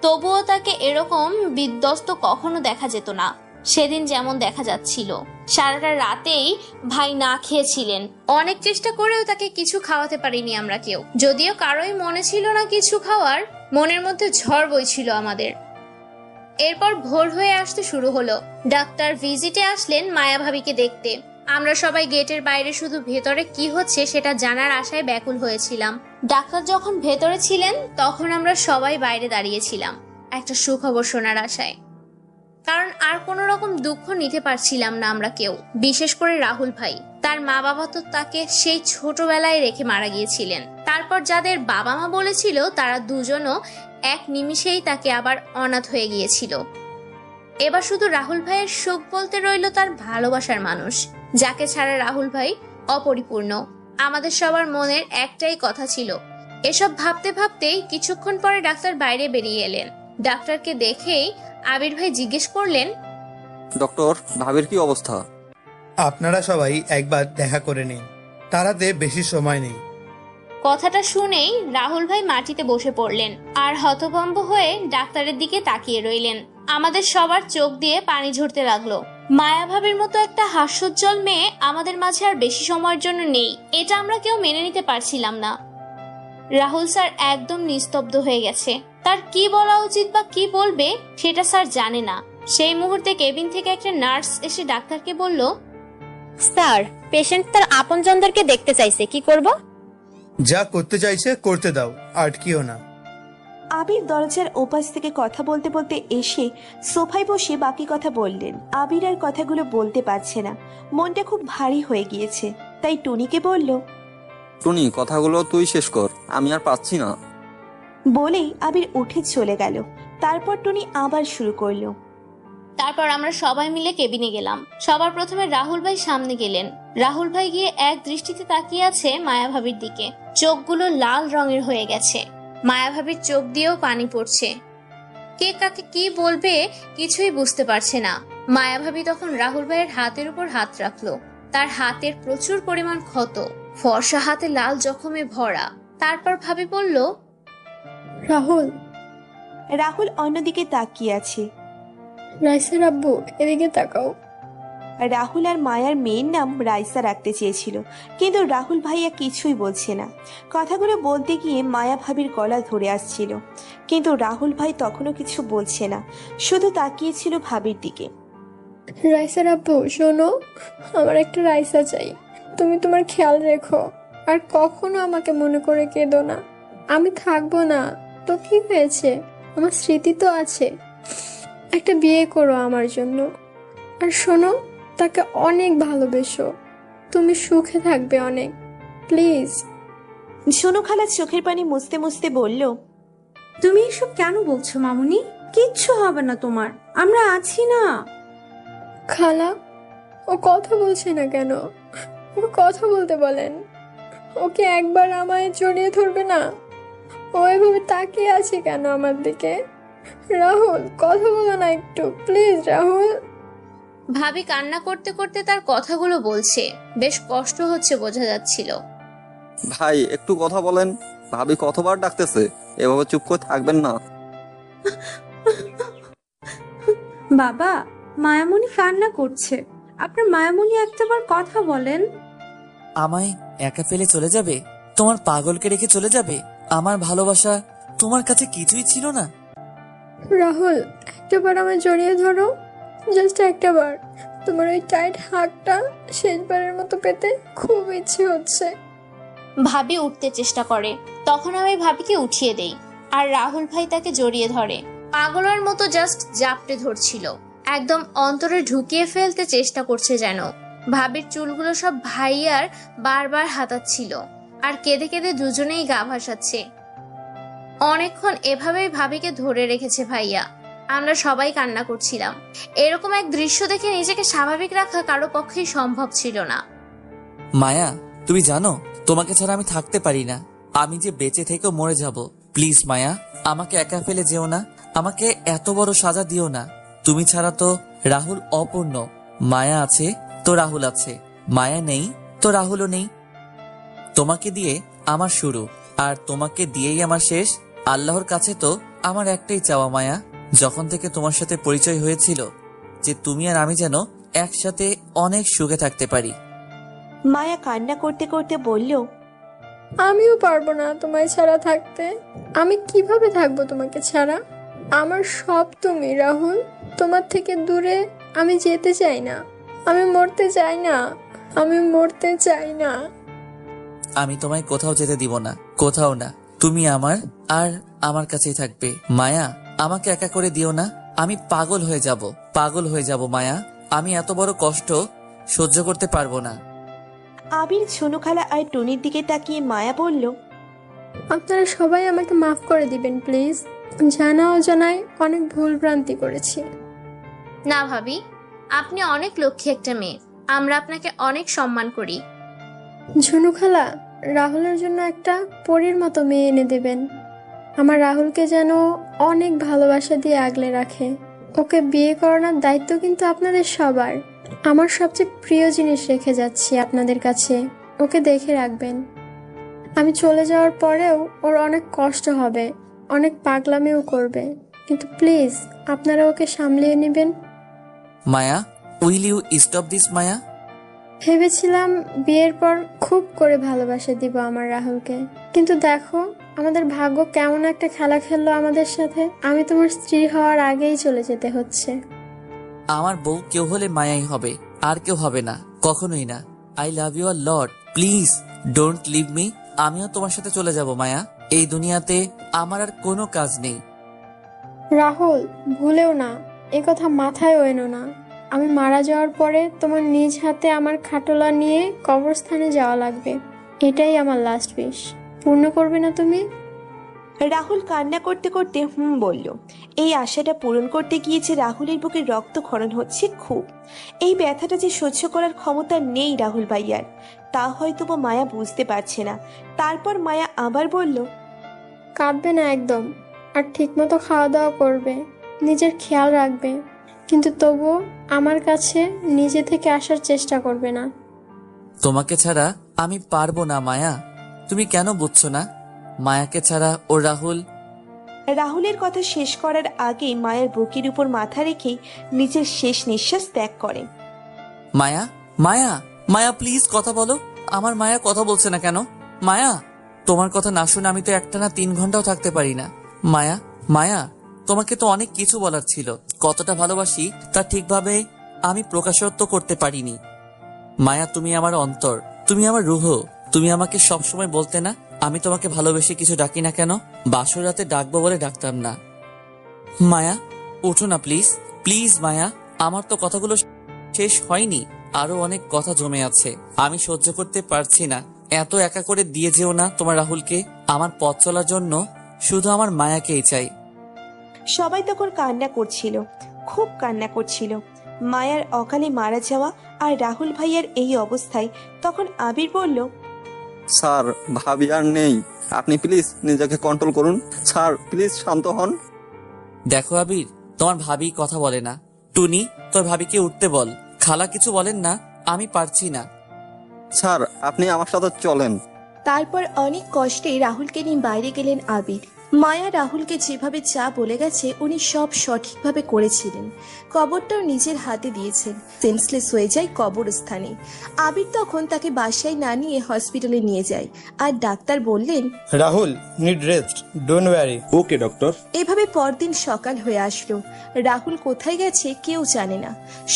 S10: তবুও তাকে এরকম বিধ্বস্ত কখনো দেখা যেত না। সেদিন যেমন দেখা যাচ্ছিল, সারাটা রাতেই ভাই না খেয়েছিলেন। অনেক চেষ্টা করেও তাকে কিছু খাওয়াতে পারিনি আমরা কেউ। যদিও কারোই মনে ছিল না কিছু খাওয়ার, মনের মধ্যে ঝড় বইছিল আমাদের। এরপর ভোর হয়ে আসতে শুরু হলো। ডাক্তার ভিজিটে আসলেন মায়া ভাবিকে দেখতে। আমরা সবাই গেটের বাইরে শুধু ভেতরে কি হচ্ছে সেটা জানার আশায় ব্যাকুল হয়েছিলাম। ডাক্তার যখন ভেতরে ছিলেন তখন আমরা সবাই বাইরে দাঁড়িয়েছিলাম একটা সুখবর শোনার আশায়। কারণ আর কোনো রকম দুঃখ নিতে পারছিলাম না আমরা কেউ, বিশেষ করে রাহুল ভাই। তার মা বাবা তো তাকে সেই ছোটবেলায় রেখে মারা গিয়েছিলেন। তারপর যাদের বাবা মা বলেছিল তারা দুজনও এক নিমিষেই তাকে আবার অনাথ হয়ে গিয়েছিল। এবার শুধু রাহুল ভাইয়ের সুখ বলতে রইল তার ভালোবাসার মানুষ, যাকে ছাড়া রাহুল ভাই অপরিপূর্ণ। আমাদের সবার মনের একটাই কথা ছিল। এসব ভাবতে ভাবতেই কিছুক্ষণ পরে ডাক্তার বাইরে বেরিয়ে এলেন। ডাক্তারকে দেখেই আবির ভাই জিজ্ঞেস করলেন,
S12: ডক্টর, ভাবির কি অবস্থা?
S13: আপনারা সবাই একবার দেখা করে নিন, তারাতে বেশি সময় নেই।
S10: কথাটা শুনেই রাহুল ভাই মাটিতে বসে পড়লেন আর হতভম্ব হয়ে ডাক্তারের দিকে তাকিয়ে রইলেন। আমাদের সবার চোখ দিয়ে পানি ঝরতে লাগলো। মায়া ভাবির মতো একটা হাস্যোজ্জ্বল মেয়ে আমাদের মাঝে আর বেশি সময়ের জন্য নেই, এটা আমরা কেউ মেনে নিতে পারছিলাম না। রাহুল স্যার একদম নিস্তব্ধ হয়ে গেছে। তার কি বলা উচিত বা কি বলবে সেটা স্যার জানে না। সেই মুহূর্তে কেবিন থেকে একটা নার্স এসে ডাক্তারকে বলল,
S14: স্যার, পেশেন্ট তার আপনজনদেরকে দেখতে চাইছে, কি করব?
S13: যা করতে চাইছে করতে দাও, আটকিও না।
S3: আবির দরজার ওপাশ থেকে কথা বলতে বলতে এসে সোফায় বসে বাকি কথা বললেন। আবির আর কথাগুলো বলতে পারছে না, মনটা খুব ভারী হয়ে গিয়েছে। তাই টুনিকে বলল।
S12: টুনি, কথাগুলো তুই শেষ কর, আমি আর পাচ্ছি না।
S3: বলেই আবির উঠে চলে গেল। তারপর টুনি আবার শুরু করলো।
S10: তারপর আমরা সবাই মিলে কেবিনে গেলাম। সবার প্রথমে রাহুল ভাই সামনে গেলেন। রাহুল ভাই গিয়ে এক দৃষ্টিতে তাকিয়ে আছে মায়া ভাবির দিকে। চোখগুলো লাল রঙের হয়ে গেছে। মায়া ভাবির চোখ দিয়েও পানি পড়ছে। কে কাকে কি বলবে কিছুই বুঝতে পারছে না। মায়া ভাবি তখন রাহুল ভাইয়ের হাতের উপর হাত রাখলো। তার হাতের প্রচুর পরিমাণ ক্ষত, ফর্সা হাতে লাল জখমে ভরা। তারপর ভাবি বলল,
S7: রাহুল।
S3: রাহুল অন্যদিকে তাকিয়ে আছে।
S7: রাইসার আব্বু, এদিকে তাকাও।
S3: রাহুল আর মায়ার মেয়ের নাম রাইসা রাখতে চেয়েছিল, কিন্তু রাহুল ভাইয়া কিছুই বলছে না। কথাগুলো বলতে গিয়ে মায়া ভাবির গলা ধরে আসছিল, কিন্তু রাহুল ভাই তখনও কিছু বলছে না, শুধু তাকিয়েছিল ভাবির দিকে।
S7: রাইসার আব্বু শোনো, আমার একটা রাইসা চাই। তুমি তোমার খেয়াল রেখো, আর কখনো আমাকে মনে করে কেঁদো না। আমি থাকবো না তো কি হয়েছে, আমার স্মৃতি তো আছে। একটা বিয়ে করো আমার জন্য, আর শোনো, তাকে অনেক ভালোবেসো। তুমি সুখে থাকবে অনেক, প্লিজ।
S3: ঝুনু খালা চোখের পানি মুছতে মুছতে বলল,
S15: তুমি এসব কেন বলছো মামুনি? কিচ্ছু হবে না তোমার, আমরা আছি না।
S7: খালা, ও কথা বলছে না কেন? ওকে কথা বলতে বলেন। ওকে একবার আমায় জড়িয়ে ধরবে না? ও এভাবে তাকিয়ে আছে কেন আমার দিকে? রাহুল, কথা বলো না একটু, প্লিজ রাহুল।
S10: ভাবি কান্না করতে করতে তার কথাগুলো বলছে। বেশ কষ্ট হচ্ছে বোঝা যাচ্ছিল।
S12: ভাই একটু কথা বলেন, ভাবি কতবার ডাকতেছে, এভাবে চুপ করে থাকবেন না।
S15: বাবা, মায়ামণি কান্না করছে, আপনার মায়ামণি একটাবার কথা বলেন।
S6: আমায় একা ফেলে চলে যাবে? তোমার পাগলকে রেখে চলে যাবে? আমার ভালোবাসা তোমার কাছে কিছুই ছিল না?
S7: রাহুল, একটাবার আমায় জড়িয়ে ধরো, জাস্ট একটাবার। তোমার ওই টাইট হাতটা শেষবারের মতো পেতে খুব ইচ্ছে হচ্ছে।
S10: ভাবি উঠতে চেষ্টা করে, তখন আমি ভাবিকে উঠিয়ে দেই, আর রাহুল ভাই তাকে জড়িয়ে ধরে। পাগলের মতো জাস্ট জাপটে ধরছিল, একদম অন্তরে ঢুকিয়ে ফেলতে চেষ্টা করছে যেন। ভাবির চুলগুলো সব ভাইয়ার বারবার হাতাচ্ছিল, আর কেঁদে কেঁদে দুজনেই গা ভাসাচ্ছে। অনেকক্ষণ এভাবেই ভাবিকে ধরে রেখেছে ভাইয়া। আমরা সবাই কান্না করছিলাম। এরকম এক দৃশ্য দেখে নিজেকে স্বাভাবিক রাখা কারো পক্ষেই সম্ভব ছিল না।
S6: মায়া, তুমি জানো তোমাকে ছাড়া আমি থাকতে পারি না। আমি যে বেঁচে থেকেও মরে যাব। প্লিজ মায়া, আমাকে একা ফেলে যেও না। আমাকে এত বড় সাজা দিও না। তুমি ছাড়া তো রাহুল অপূর্ণ। মায়া আছে তো রাহুল আছে, মায়া নেই তো রাহুলও নেই। তোমাকে দিয়ে আমার শুরু, আর তোমাকে দিয়েই আমার শেষ। আল্লাহর কাছে তো আমার একটাই চাওয়া মায়া, যখন থেকে তোমার সাথে পরিচয় হয়েছিল, যে তুমি আর আমি যেন একসাথে অনেক সুখে থাকতে পারি।
S3: মায়া কান্না করতে করতে বলল,
S7: আমিও পারবো না তোমায় ছাড়া থাকতে। আমি কিভাবে থাকবো তোমাকে ছাড়া? আমার সব তুমি রাহুল। তোমার থেকে দূরে আমি যেতে চাই না। আমি মরতে চাই না, আমি মরতে চাই না।
S6: আমি তোমায় কোথাও যেতে দিব না, কোথাও না। তুমি আমার আর আমার কাছেই থাকবে। মায়া, আমাকে একা করে দিও না। আমি পাগল হয়ে যাব, পাগল হয়ে যাব মায়া। আমি এত বড় কষ্ট সহ্য করতে পারবো না।
S3: আবির, ঝুনু খালা আর টুনির দিকে তাকিয়ে মায়া বলল,
S7: আপনারা সবাই আমাকে মাফ করে দিবেন প্লিজ। জানা অজানায় অনেক ভুল ভ্রান্তি করেছি।
S10: না ভাবি, আপনি অনেক লক্ষ্মী একটা মেয়ে। আমরা আপনাকে অনেক সম্মান করি।
S7: ঝুনু খালা, রাহুলের জন্য একটা পরীর মতো মেয়ে এনে দেবেন। আমার রাহুলকে যেন অনেক ভালোবাসা দিয়ে আগলে রাখে। ওকে বিয়ে করানোর দায়িত্ব কিন্তু আপনাদের সবার। আমার সবচেয়ে প্রিয় জিনিস রেখে যাচ্ছি আপনাদের কাছে, ওকে দেখে রাখবেন। আমি চলে যাওয়ার পরেও ওর অনেক কষ্ট হবে, অনেক পাগলামিও করবে, কিন্তু প্লিজ আপনারা ওকে সামলিয়ে নেবেন।
S6: মায়া, উইল ইউ স্টপ দিস মায়া?
S7: ভেবেছিলাম বিয়ের পর খুব করে ভালোবাসা দিব আমার রাহুলকে, কিন্তু দেখো আমাদের ভাগ্য কেমন একটা খেলা খেললো আমাদের সাথে। আমি তোমার স্ত্রী হওয়ার আগেই চলে যেতে হচ্ছে।
S6: আমার বউ কেউ হলে মায়াই হবে, আর কেউ হবে না, কখনোই না। I love you a lot, please don't leave me. আমিও তোমার সাথে চলে যাব মায়া। এই দুনিয়াতে আমার আর কোনো কাজ নেই।
S7: রাহুল, ভুলেও না এ কথা মাথায় এনো না। আমি মারা যাওয়ার পরে তোমার নিজ হাতে আমার খাটোলা নিয়ে কবরস্থানে যাওয়া লাগবে। এটাই আমার লাস্ট উইশ। পূর্ণ করবে না তুমি?
S3: রাহুল কান্না করতে করতে বলল। এই আশাটা পূরণ করতে গিয়েছে রাহুলের বুকে রক্তক্ষরণ হচ্ছে খুব। এই ব্যথাটা যে সহ্য করার ক্ষমতা নেই রাহুল ভাইয়ার, তা হয়তো বা মায়া বুঝতে পারছে না। তারপর মায়া আবার বলল,
S7: কাঁদবে না একদম, আর ঠিকমতো খাওয়া দাওয়া করবে, নিজের খেয়াল রাখবে, কিন্তু তবুও আমার কাছে নিজে থেকে আসার চেষ্টা করবে না।
S6: তোমাকে ছাড়া আমি পারবো না মায়া, তুমি কেন বুঝছো না? মায়াকে ছাড়া ও
S3: রাহুলের কথা শেষ করার আগেই মায়ের বুকের উপর মাথা রেখেই নিজের শেষ নিঃশ্বাস ত্যাগ করে।
S6: মায়া, মায়া, মায়া প্লিজ কথা বলো। আমার মায়া কথা বলছে না কেন? মায়া, তোমার কথা না শুনে আমি তো একটানা 3 ঘন্টাও থাকতে পারি না। মায়া, মায়া, তোমাকে তো অনেক কিছু বলার ছিল। কতটা ভালোবাসি তা ঠিকভাবে আমি প্রকাশত্ব করতে পারিনি। মায়া, তুমি আমার অন্তর, তুমি আমার রুহ। তুমি আমাকে সবসময় বলতে না আমি তোমাকে ভালোবেসে কিছু ডাকি না কেন? বাসর রাতে ডাকবো বলে ডাকতাম না। মায়া, ওঠো না প্লিজ, প্লিজ মায়া। আমার তো কথাগুলো শেষ হয়নি, আরো অনেক কথা জমে আছে। আমি সহ্য করতে পারছি না। এত একা করে দিয়ে যেও না তোমার রাহুলকে। আমার পথ চলার জন্য শুধু আমার মায়াকেই চাই।
S3: সবাই তখন কান্না করছিল, খুব কান্না করছিল। মায়ার অকালে মারা যাওয়া আর রাহুল ভাইয়ার এই অবস্থায়। তখন আবির বলল,
S12: স্যার, ভাবি আর নেই, আপনি প্লিজ নিজেকে কন্ট্রোল করুন। স্যার প্লিজ শান্ত হন।
S6: দেখো আবির, তোমার ভাবি কথা বলে না। টুনি, তোর ভাবিকে উঠতে বল। খালা কিছু বলেন না, আমি পারছি না।
S12: স্যার আপনি আমার সাথে চলেন।
S3: তারপর অনেক কষ্টে রাহুলকে নিয়ে বাইরে গেলেন আবির। মায়া রাহুলকে যেভাবে যা বলে গেছে উনি সব সঠিকভাবে করেছিলেন। কবরটাও নিজের হাতে দিয়েছেন। সেন্সলেস হয়ে যায় কবরস্থানে। আবির তখন তাকে বাসায় না নিয়ে হসপিটালে নিয়ে যায়, আর ডাক্তার বললেন,
S13: Rahul need rest, don't worry.
S16: Okay doctor.
S3: এভাবে পরদিন সকাল হয়ে আসলো। রাহুল কোথায় গেছে কেউ জানে না।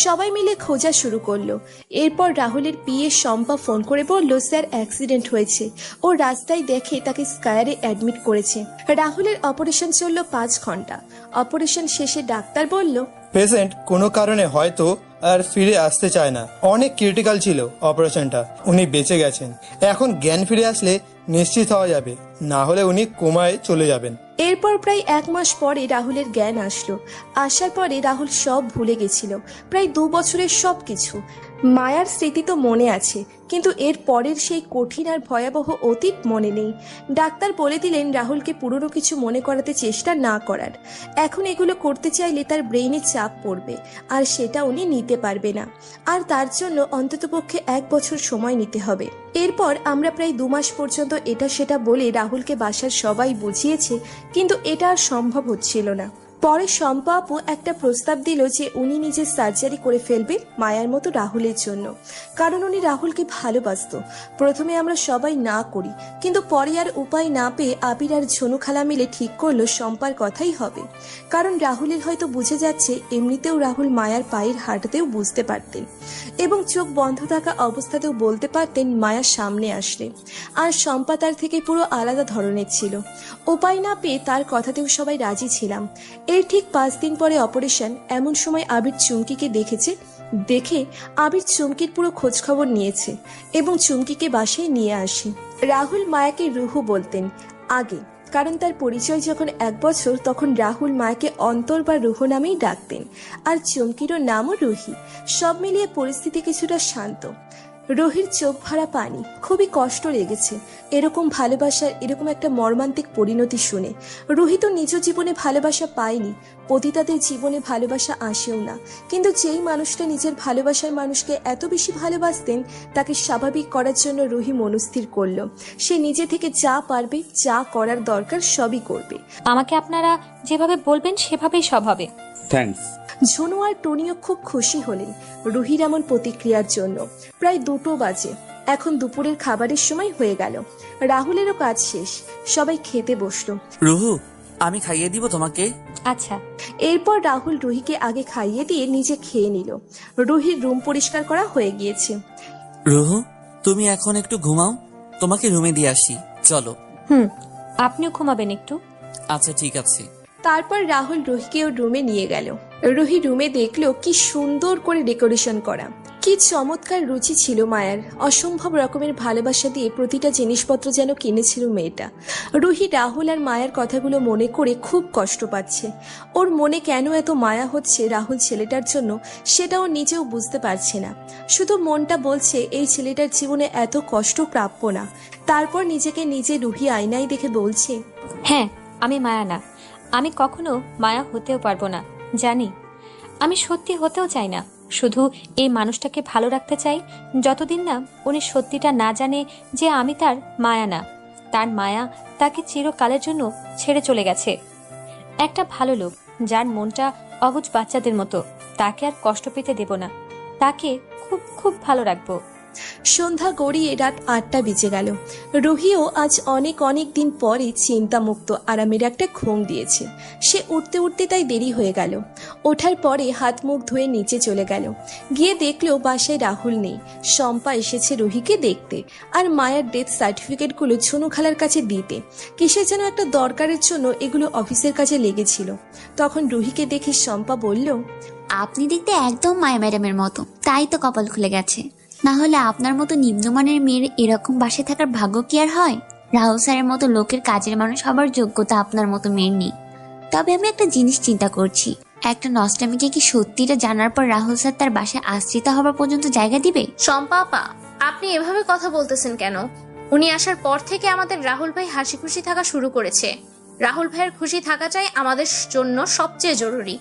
S3: সবাই মিলে খোঁজা শুরু করলো। এরপর রাহুলের পিএ শম্পা ফোন করে বলল, স্যার অ্যাক্সিডেন্ট হয়েছে। ও রাস্তায় দেখে তাকে স্কায়ারে অ্যাডমিট করেছে। রাহুলের অপারেশন চলল 5 ঘন্টা। অপারেশন শেষে ডাক্তার বলল,
S13: পেশেন্ট কোনো কারণে হয়তো আর ফিরে আসতে চায় না। অনেক ক্রিটিক্যাল ছিল অপারেশনটা, উনি বেঁচে গেছেন। এখন জ্ঞান ফিরে আসলে নিশ্চিত হওয়া যাবে, না হলে উনি কোমায় চলে যাবেন।
S3: এরপর প্রায় 1 মাস পরে রাহুলের জ্ঞান আসলো। আসার পরে রাহুল সব ভুলে গেছিল, প্রায় 2 বছরের সব কিছু। মায়ার স্মৃতি তো মনে আছে, কিন্তু এর পরের সেই কঠিন আর ভয়াবহ অতীত মনে নেই। ডাক্তার বলে দিলেন রাহুলকে পুরনো কিছু মনে করাতে চেষ্টা না করার। এখন এগুলো করতে চাইলে তার ব্রেইনে চাপ পড়বে, আর সেটা উনি নিতে পারবে না। আর তার জন্য অন্ততপক্ষে 1 বছর সময় নিতে হবে। এরপর আমরা প্রায় 2 মাস পর্যন্ত এটা সেটা বলে রাহুলকে বাসার সবাই বুঝিয়েছে, কিন্তু এটা আর সম্ভব হচ্ছিল না। পরে শম্পা আপু একটা প্রস্তাব দিল যে উনি নিজে সার্জারি করে ফেলবে মায়ার মতো রাহুলের জন্য, কারণ উনি রাহুলকে ভালোবাসতো। প্রথমে আমরা সবাই না করি, কিন্তু পরে আর উপায় না পেয়ে আবির আর ঝনু খালা মিলে ঠিক করলো শম্পার কথাই হবে। কারণ রাহুলের হয়তো বুঝে যাচ্ছে এমনিতেও রাহুল মায়ার পায়ের হাঁটতেও বুঝতে পারতেন, এবং চোখ বন্ধ থাকা অবস্থাতেও বলতে পারতেন মায়া সামনে আসলে। আর শম্পা তার থেকে পুরো আলাদা ধরনের ছিল। উপায় না পেয়ে তার কথাতেও সবাই রাজি ছিলাম। এর ঠিক 5 দিন পরে অপারেশন। এমন সময় আবির চুমকিকে দেখেছে। দেখে আবির চুমকির পুরো খোঁজ খবর নিয়েছে এবং চুমকিকে বাসায় নিয়ে আসে। রাহুল মায়াকে রুহু বলতেন আগে, কারণ তার পরিচয় যখন 1 বছর তখন রাহুল মায়াকে অন্তর বা রুহু নামেই ডাকতেন, আর চুমকিরও নামও রুহি। সব মিলিয়ে পরিস্থিতি কিছুটা শান্ত। রুহির চোখ ভরা পানি, খুবই কষ্ট লেগেছে এরকম ভালোবাসার এরকম একটা মর্মান্তিক পরিণতি শুনে। রুহি তো নিজ জীবনে ভালোবাসা পায়নি, পতিতাদের জীবনে ভালোবাসা আসেও না, কিন্তু যেই মানুষটা নিজের ভালোবাসার মানুষকে এত বেশি ভালোবাসতেন তাকে স্বাভাবিক করার জন্য রুহি মনস্থির করলো সে নিজে থেকে যা পারবে, যা করার দরকার সবই করবে।
S1: আমাকে আপনারা যেভাবে বলবেন সেভাবেই সব হবে।
S16: থ্যাঙ্কস।
S3: ঝনু আর টনিও খুব খুশি হলেন রুহির এমন প্রতিক্রিয়ার জন্য। প্রায় 2টো বাজে। এখন দুপুরের খাবারের সময় হয়ে গেল। রাহুলেরও কাজ শেষ। সবাই খেতে বসলো।
S6: রুহু, আমি খাইয়ে দিব তোমাকে।
S1: আচ্ছা।
S3: এরপর রাহুল রুহিকে আগে খাইয়ে দিয়ে নিজে খেয়ে নিল। রুহির রুম পরিষ্কার করা হয়ে গিয়েছে।
S6: রুহু, তুমি এখন একটু ঘুমাও, তোমাকে রুমে দিয়ে আসি, চলো।
S1: আপনিও ঘুমাবেন একটু?
S6: আচ্ছা ঠিক আছে।
S3: তারপর রাহুল রুহিকে ওর রুমে নিয়ে গেল। রুহি রুমে দেখলো কি সুন্দর করে ডেকোরেশন করা, কি চমৎকার রুচি ছিল মায়ার। অসম্ভব রকমের ভালোবাসা দিয়ে প্রতিটা জিনিসপত্র যেন কিনেছিল মেয়েটা। রুহি রাহুল আর মায়ার কথাগুলো মনে করে খুব কষ্ট পাচ্ছে। ওর মনে কেন এত মায়া হচ্ছে রাহুল ছেলেটার জন্য সেটাও নিজেও বুঝতে পারছে না। শুধু মনটা বলছে এই ছেলেটার জীবনে এত কষ্ট প্রাপ্য না। তারপর নিজেকে নিজে রুহি আয়নায় দেখে বলছে,
S1: হ্যাঁ, আমি মায়া না, আমি কখনো মায়া হতেও পারবো না। জানি আমি সত্যি হতেও চাই না, শুধু এই মানুষটাকে ভালো রাখতে চাই যতদিন না উনি সত্যিটা না জানে যে আমি তার মায়া না। তার মায়া তাকে চিরকালের জন্য ছেড়ে চলে গেছে। একটা ভালো লোক যার মনটা অবুঝ বাচ্চাদের মতো, তাকে আর কষ্ট পেতে দেব না, তাকে খুব খুব ভালো রাখবো।
S3: সন্ধ্যা গড়িয়ে রাত 8টা বেজে গেল। রুহিও আজ অনেক অনেক দিন পরে চিন্তামুক্ত আরামের একটা ঘুম দিয়েছে। সে উঠতে উঠতে তাই দেরি হয়ে গেল। ওঠার পরে হাত মুখ ধুয়ে নিচে চলে গেল। গিয়ে দেখলো বাসায় রাহুল নেই। শম্পা এসেছে রুহিকে দেখতে আর মায়ের ডেথ সার্টিফিকেটগুলো ঝুনু খালার কাছে দিতে। কিসের যেন একটা দরকারের জন্য এগুলো অফিসের কাছে লেগেছিল। তখন রুহিকে দেখে শম্পা বলল,
S16: আপনি দেখতে একদম মায়া ম্যাডামের মতো, তাই তো কপাল খুলে গেছে। না হলে আপনার মতো নিম্নমানের মেয়ের এরকম বাসে থাকার ভাগ্য কি আর হয়? রাহুল স্যারের মতো লোকের কাজের মানুষ হবার যোগ্যতা আপনার মতো মেয়ের নেই। তবে আমি একটা জিনিস চিন্তা করছি, একটা নষ্টামিকে কি সত্যিটা জানার পর রাহুল স্যার তার বাসায় আশ্রিত হবার পর্যন্ত জায়গা দিবে?
S10: শম্পা আপা, আপনি এভাবে কথা বলতেছেন কেন? উনি আসার পর থেকে আমাদের রাহুল ভাই হাসি খুশি থাকা শুরু করেছে। রাহুল ভাইয়ের খুশি থাকাটাই আমাদের জন্য সবচেয়ে জরুরি।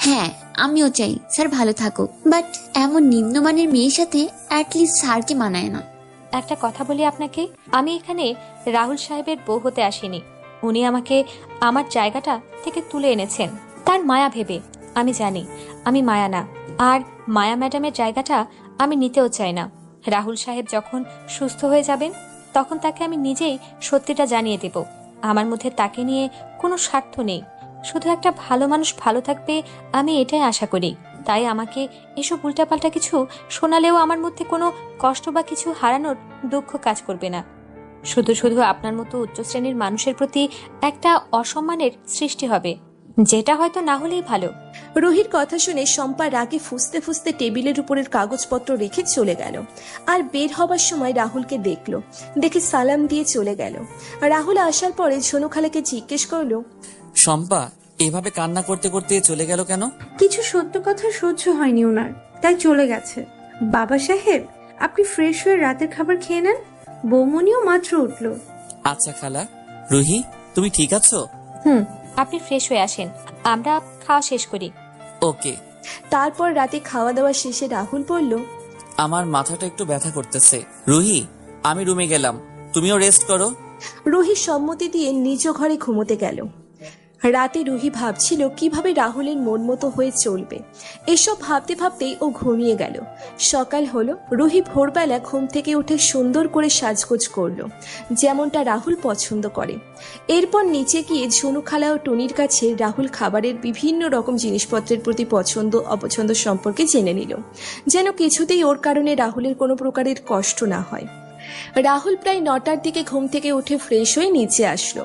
S16: হ্যাঁ, আমিও চাই স্যার ভালো থাকুক, বাট এমন নিম্নমানের মেয়ের সাথে অ্যাটলিস্ট স্যারকে মানায় না।
S1: একটা কথা বলি আপনাকে, আমি এখানে রাহুল সাহেবের বউ হতে আসিনি। উনি আমাকে আমার জায়গাটা থেকে তুলে এনেছেন তার মায়া ভেবে। আমি জানি আমি মায়া না, আর মায়া ম্যাডামের জায়গাটা আমি নিতেও চাই না। রাহুল সাহেব যখন সুস্থ হয়ে যাবেন তখন তাকে আমি নিজেই সত্যিটা জানিয়ে দেব। আমার মধ্যে তাকে নিয়ে কোনো স্বার্থ নেই, শুধু একটা ভালো মানুষ ভালো থাকবে আমি এটাই আশা করি। তাই আমাকে এসব উল্টাপাল্টা কিছু শোনালেও আমার মধ্যে কোনো কষ্ট বা কিছু হারানোর দুঃখ কাজ করবে না। শুধু শুধু আপনার মতো উচ্চ শ্রেণীর মানুষের প্রতি একটা অসম্মানের সৃষ্টি হবে, যেটা হয়তো না হলেই ভালো।
S3: রুহির কথা শুনে শম্পা রাগে ফুসতে ফুসতে টেবিলের উপরের কাগজপত্র রেখে চলে গেল। আর বের হবার সময় রাহুলকে দেখলো, দেখে সালাম দিয়ে চলে গেল। রাহুল আসার পরে ঝনু খালাকে জিজ্ঞেস করলো,
S6: শম্পা এভাবে কান্না করতে করতে চলে গেল কেন?
S15: কিছু সত্য কথা সহ্য হয়নি ওনার, তাই চলে গেছে। বাবা সাহেব, আপনি ফ্রেশ হয়ে রাতের খাবার খেয়ে নেন, বৌমনিও মাত্র উঠলো।
S6: আচ্ছা খালা। রুহি, তুমি ঠিক আছো?
S1: আপনি ফ্রেশ হয়ে আসেন, আমরা খাওয়া শেষ করি।
S6: ওকে।
S3: তারপর রাতে খাওয়া দাওয়া শেষে রাহুল বলল,
S6: আমার মাথাটা একটু ব্যথা করতেছে। রুহি, আমি রুমে গেলাম, তুমিও রেস্ট করো।
S3: রুহি সম্মতি দিয়ে নিজ ঘরে ঘুমোতে গেল। রাতে রুহি ভাবছিল কিভাবে রাহুলের মন মতো হয়ে চলবে। এসব ভাবতে ভাবতেই ও ঘুমিয়ে গেল। সকাল হলো। রুহি ভোরবেলা ঘুম থেকে উঠে সুন্দর করে সাজগোজ করলো, যেমনটা রাহুল পছন্দ করে। এরপর নিচে গিয়ে ঝুনু খালা ও টুনির কাছে রাহুল খাবারের বিভিন্ন রকম জিনিসপত্রের প্রতি পছন্দ অপছন্দ সম্পর্কে জেনে নিল, যেন কিছুতেই ওর কারণে রাহুলের কোনো প্রকারের কষ্ট না হয়। রাহুল প্রায় 9টার দিকে ঘুম থেকে উঠে ফ্রেশ হয়ে নিচে আসলো।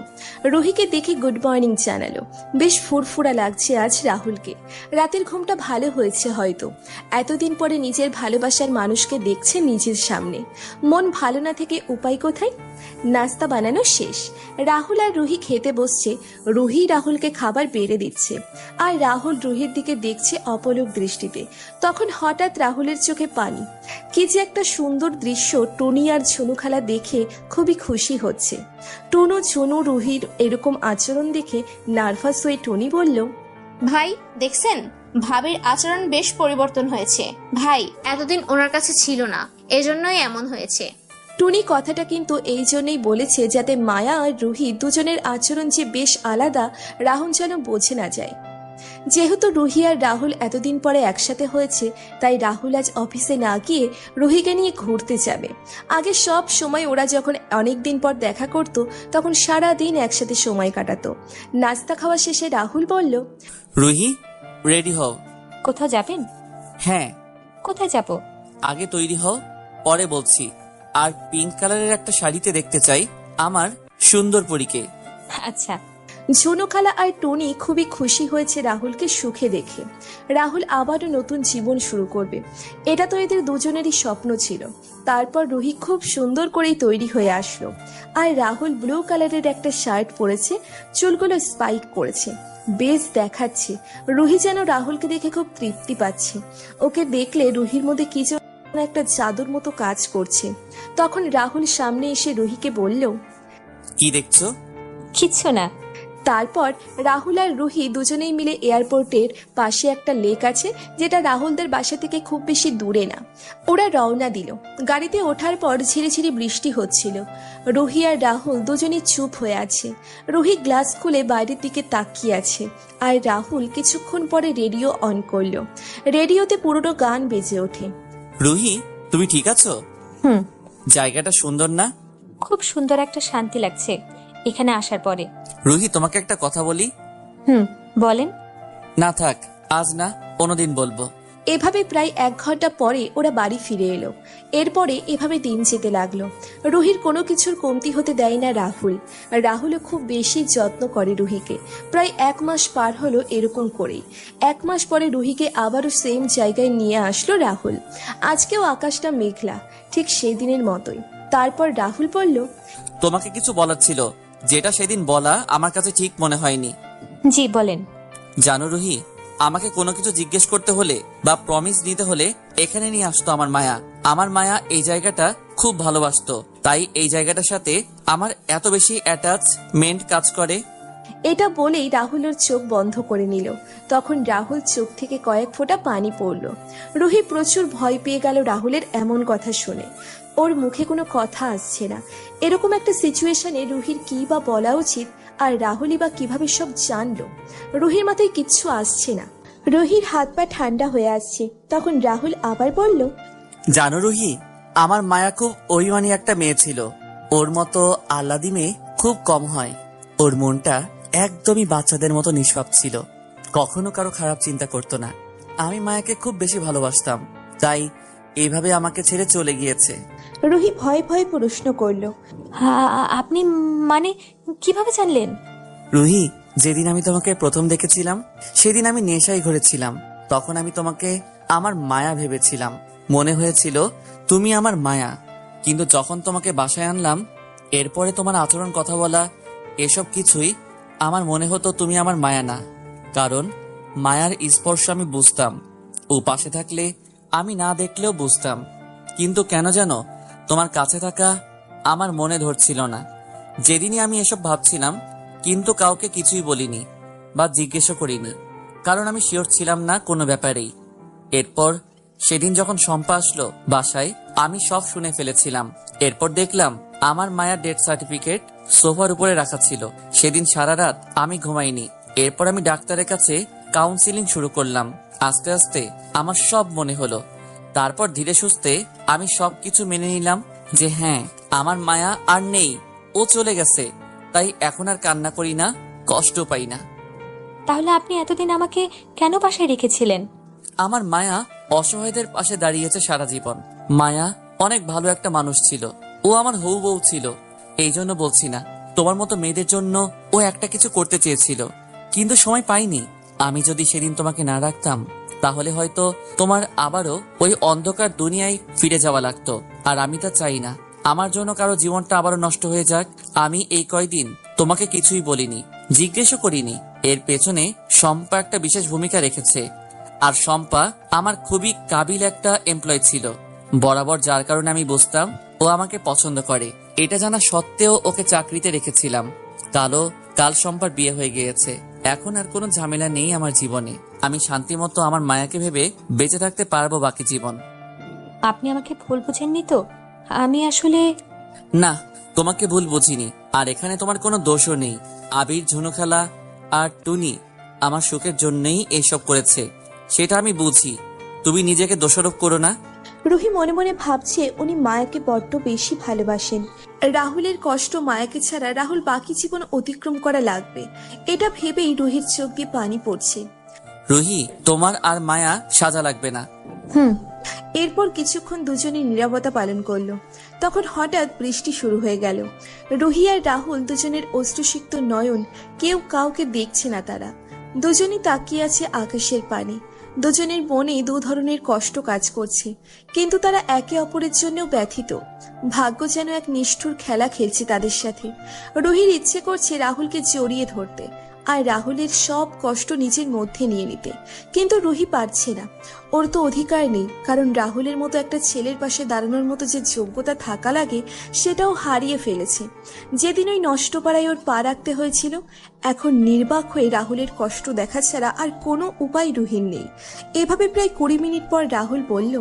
S3: রুহিকে দেখে গুড মর্নিং জানালো। বেশ ফুরফুরা লাগছে আজ রাহুলকে। রাতের ঘুমটা ভালো হয়েছে হয়তো। এতদিন পরে নিজের ভালোবাসার মানুষকে দেখছে নিজের সামনে। মন ভালো না থেকে উপায় কোথায়? নাস্তা বানানো শেষ। রাহুল আর রুহি খেতে বসছে। রুহি রাহুলকে খাবার বেড়ে দিচ্ছে, আর রাহুল রুহির দিকে দেখছে অপলক দৃষ্টিতে। তখন হঠাৎ রাহুলের চোখে পানি। কি যে একটা সুন্দর দৃশ্য টুনি আর ঝুনু খালা দেখে খুবই খুশি হচ্ছে। টুনু ঝুনু রুহির এরকম আচরণ দেখে নার্ভাস হয়ে টুনি বলল,
S10: ভাই দেখছেন, ভাবির আচরণ বেশ পরিবর্তন হয়েছে। ভাই এতদিন ওনার কাছে ছিল না, এজন্যই এমন হয়েছে।
S3: টুনি কথাটা কিন্তু এই জন্যই বলেছে যাতে মায়া আর রুহি দুজনের আচরণ যে বেশ আলাদা রাহুল যেন বোঝে না যায়। যেহেতু রুহি আর রাহুল এতদিন পরে একসাথে হয়েছে, তাই রাহুল আজ অফিসে না গিয়ে রুহিকে নিয়ে ঘুরতে যাবে। আগে সব সময় ওরা যখন অনেকদিন পর দেখা করত তখন সারা দিন একসাথে সময় কাটাতো। নাস্তা খাওয়া শেষে রাহুল বলল,
S6: রুহি, রেডি হও।
S1: কোথাও যাবেন?
S6: হ্যাঁ।
S1: কোথায় যাব?
S6: আগে তৈরি হও, পরে বলছি। আর পিঙ্ক কালারের একটা শাড়িতে দেখতে চাই আমার সুন্দর পরীকে।
S1: আচ্ছা।
S3: ঝুনুখালা আর টনি খুবই খুশি হয়েছে রাহুলকে সুখে দেখে। রাহুল আবারও নতুন জীবন শুরু করবে, এটা তো এদের দুজনেরই স্বপ্ন ছিল। তারপর রুহি খুব সুন্দর করেই তৈরি হয়ে আসলো, আর রাহুল ব্লু কালারের একটা শার্ট পরেছে, চুলগুলো স্পাইক করেছে, বেশ দেখাচ্ছে। রুহি যেন রাহুলকে দেখে খুব তৃপ্তি পাচ্ছে। ওকে দেখলে রুহির মধ্যে কি যেন একটা জাদুর মতো কাজ করছে। তখন রাহুল সামনে এসে রুহিকে বলল,
S6: কি দেখছো?
S1: কিচ্ছু না।
S3: তারপর রাহুল আর রুহি দুজনেই মিলে এয়ারপোর্টের পাশে একটা লেক আছে, যেটা রাহুলদের বাসা থেকে খুব বেশি দূরে না। ওরা রওনা দিল। গাড়িতে ওঠার পর ঝিরিঝিরি বৃষ্টি হচ্ছিল। রুহি আর রাহুল দুজনেই চুপ হয়ে আছে। রুহি গ্লাস খুলে বাইরের দিকে তাকিয়ে আছে, আর রাহুল কিছুক্ষণ পরে রেডিও অন করলো। রেডিওতে পুরনো গান বেজে ওঠে।
S6: রুহি, তুমি ঠিক আছো?
S1: হুম।
S6: জায়গাটা সুন্দর না?
S1: খুব সুন্দর একটা শান্তি লাগছে এখানে আসার পরে।
S6: রুহি, তোমাকে একটা কথা বলি।
S1: বলেন।
S6: না থাক, আজ না, অন্যদিন বলবো।
S3: এভাবে প্রায় 1 ঘন্টা পরে ওরা বাড়ি ফিরে এলো। এরপরে এভাবে দিন যেতে লাগলো। রুহির কোনো কিছুর কমতি হতে দেয় না রাহুল। রাহুলও খুব বেশি যত্ন করে রুহিকে। প্রায় 1 মাস পার হলো এরকম করেই। 1 মাস পরে রুহিকে আবারও সেম জায়গায় নিয়ে আসলো রাহুল। আজকেও আকাশটা মেঘলা, ঠিক সেই দিনের মতোই। তারপর রাহুল বলল,
S6: তোমাকে কিছু বলার ছিল, যেটা সেদিন বলা আমার কাছে ঠিক মনে হয়নি।
S1: জি বলেন।
S6: জানো রুহি, আমাকে কোনো কিছু জিজ্ঞেস করতে হলে বা প্রমিস নিতে হলে এখানে নিয়ে আসতো আমার মায়া। আমার মায়া এই জায়গাটা খুব ভালোবাসতো, তাই এই জায়গাটার সাথে আমার এত বেশি অ্যাটাচমেন্ট কাজ করে।
S3: এটা বলেই রাহুলের চোখ বন্ধ করে নিল। তখন রাহুল চোখ থেকে কয়েক ফোঁটা পানি পড়ল। রুহি প্রচুর ভয় পেয়ে গেল রাহুলের এমন কথা শুনে। ওর মুখে কোনো কথা আসছে না। এরকম একটা সিচুয়েশনে রুহির কি বা বলা উচিত, আর রাহুলই বা কিভাবে সব জানলো? রুহির মাথায় কিচ্ছু আসছে না। রুহির হাত পা ঠান্ডা হয়ে আসছে। তখন রাহুল আবার বলল,
S6: জানো রুহি, আমার মায়া খুব অভিমানী একটা মেয়ে ছিল। ওর মতো আহ্লাদি মেয়ে খুব কম হয়। ওর মনটা একদমই বাচ্চাদের মতো নিষ্পাপ ছিল, কখনো কারো খারাপ চিন্তা করতো না। আমি মায়াকে খুব বেশি ভালোবাসতাম, তাই এইভাবে আমাকে ছেড়ে চলে গিয়েছে।
S3: রুহি ভয়ে ভয়ে প্রশ্ন করলো,
S1: আপনি মানে কিভাবে জানলেন?
S6: রুহি, যেদিন আমি তোমাকে প্রথম দেখেছিলাম সেদিন আমি নেশায় ঘুরেছিলাম। তখন আমি তোমাকে আমার মায়া ভেবেছিলাম, মনে হয়েছিল তুমি আমার মায়া। কিন্তু যখন তোমাকে বাসায় আনলাম, এরপরে তোমার আচরণ, কথা বলা, এসব কিছুই আমার মনে হতো তুমি আমার মায়া না। কারণ মায়ার স্পর্শ আমি বুঝতাম, ও পাশে থাকলে আমি না দেখলেও বুঝতাম। কিন্তু কেন যেন তোমার কাছে থাকা আমার মনে ধরছিল না। যেদিনই আমি এসব ভাবছিলাম, কিন্তু কাউকে কিছুই বলিনি বা জিজ্ঞেসও করিনি, কারণ আমি শিওর ছিলাম না কোনো ব্যাপারেই। এরপর সেদিন যখন শম্পা আসলো বাসায়, আমি সব শুনে ফেলেছিলাম। এরপর দেখলাম আমার মায়ের ডেথ সার্টিফিকেট সোফার উপরে রাখা ছিল। সেদিন সারা রাত আমি ঘুমাইনি। এরপর আমি ডাক্তারের কাছে কাউন্সিলিং শুরু করলাম। আস্তে আস্তে আমার সব মনে হলো। তারপর ধীরে সুস্থে আমি সবকিছু মেনে নিলাম যে হ্যাঁ, আমার মায়া আর নেই, ও চলে গেছে। তাই এখন আর কান্না করি না, কষ্ট পাই না।
S1: তাহলে আপনি এতদিন আমাকে কেন বাসায় রেখেছিলেন?
S6: আমার মায়া অসহায়দের পাশে দাঁড়িয়েছে সারা জীবন। মায়া অনেক ভালো একটা মানুষ ছিল, ও আমার হবু বউ ছিল। এই জন্য বলছি না, তোমার মতো মেয়েদের জন্য ও একটা কিছু করতে চেয়েছিল, কিন্তু সময় পাইনি। আমি যদি সেদিন তোমাকে না রাখতাম, তাহলে হয়তো তোমার আবারও ওই অন্ধকার দুনিয়ায় ফিরে যাওয়া লাগতো। আর আমি তা চাই না, আমার জন্য কারো জীবনটা আবারও নষ্ট হয়ে যাক। আমি এই কয়দিন তোমাকে কিছুই বলিনি, জিজ্ঞেসও করিনি। এর পেছনে শম্পা একটা বিশেষ ভূমিকা রেখেছে। আর শম্পা আমার খুবই কাবিল একটা এমপ্লয় ছিল বরাবর, যার কারণে আমি বুঝতাম ও আমাকে পছন্দ করে। এটা জানা সত্ত্বেও ওকে চাকরিতে রেখেছিলাম। কাল শম্পার বিয়ে হয়ে গিয়েছে। এখন আর কোনো ঝামেলা নেই আমার জীবনে। আমি শান্তিমতো আমার মায়াকে ভেবে বেঁচে থাকতে পারবো বাকি জীবন।
S1: আপনি আমাকে ভুল বুঝেননি তো? আমি আসলে
S6: না, তোমাকে ভুল বুঝিনি। আর এখানে তোমার কোনো দোষও নেই। আবির, ঝুনুখালা আর টুনি আমার সুখের জন্যই এইসব করেছে, সেটা আমি বুঝি। তুমি নিজেকে দোষারোপ করো না।
S3: রুহি মনে মনে ভাবছে উনি মায়াকে বড্ড বেশি ভালোবাসেন। রাহুলের কষ্ট মায়াকে ছাড়া রাহুল বাকি জীবন অতিক্রম করা লাগবে, এটা ভেবেই রুহির চোখ দিয়ে পানি পড়ছে।
S6: রুহি, তোমার আর মায়া সাজা লাগবে না।
S3: এরপর কিছুক্ষণ দুজনেই নীরবতা পালন করলো। তখন হঠাৎ বৃষ্টি শুরু হয়ে গেল। রুহি আর রাহুল দুজনের অশ্রুসিক্ত নয়ন, কেউ কাউকে দেখছে না। তারা দুজনই তাকিয়ে আছে আকাশের পানে। দুজনের মনে দু ধরনের কষ্ট কাজ করছে, কিন্তু তারা একে অপরের জন্যও ব্যথিত। ভাগ্য যেন এক নিষ্ঠুর খেলা খেলছে তাদের সাথে। রুহির ইচ্ছে করছে রাহুলকে জড়িয়ে ধরতে আর রাহুলের সব কষ্ট নিজের মধ্যে নিয়ে নিতে, কিন্তু রুহি পারছে না। ওর তো অধিকার নেই, কারণ রাহুলের মতো একটা ছেলের পাশে দাঁড়ানোর মতো যে যোগ্যতা থাকা লাগে সেটাও হারিয়ে ফেলেছে। যেদিন ওই নষ্ট পাড়ায় ওর পা রাখতে হয়েছিল, এখন নির্বাক হয়ে রাহুলের কষ্ট দেখা ছাড়া আর কোনো উপায় রুহির নেই। এভাবে প্রায় 20 মিনিট পর রাহুল বলল,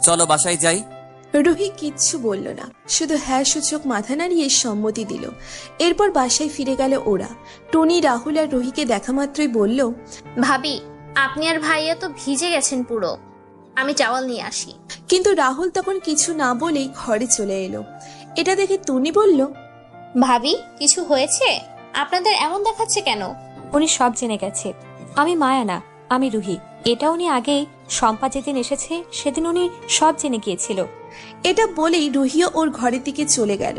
S6: চলো বাসায় যাই।
S3: রুহি কিচ্ছু বলল না, শুধু হ্যাঁ সূচক মাথা নাড়িয়ে সম্মতি দিল। এরপর বাসায় ফিরে গেল ওরা। টনি রাহুল আর রুহিকে দেখা মাত্রই বলল,
S10: ভাবি, আপনি আর ভাইয়া তো ভিজে গেছেন পুরো, আমি টাওয়াল নিয়ে আসি।
S3: কিন্তু রাহুল তখন কিছু না বলেই ঘরে চলে এলো। এটা দেখে টনি বলল,
S10: ভাবি, কিছু হয়েছে? আপনাদের এমন দেখাচ্ছে কেন?
S1: উনি সব জেনে গেছে। আমি মায়া না, আমি রুহি। এটা উনি আগেই, শম্পা যেদিন এসেছে সেদিন উনি সব জেনে গিয়েছিল।
S3: এটা বলেই রুহিও ওর ঘরের দিকে চলে গেল।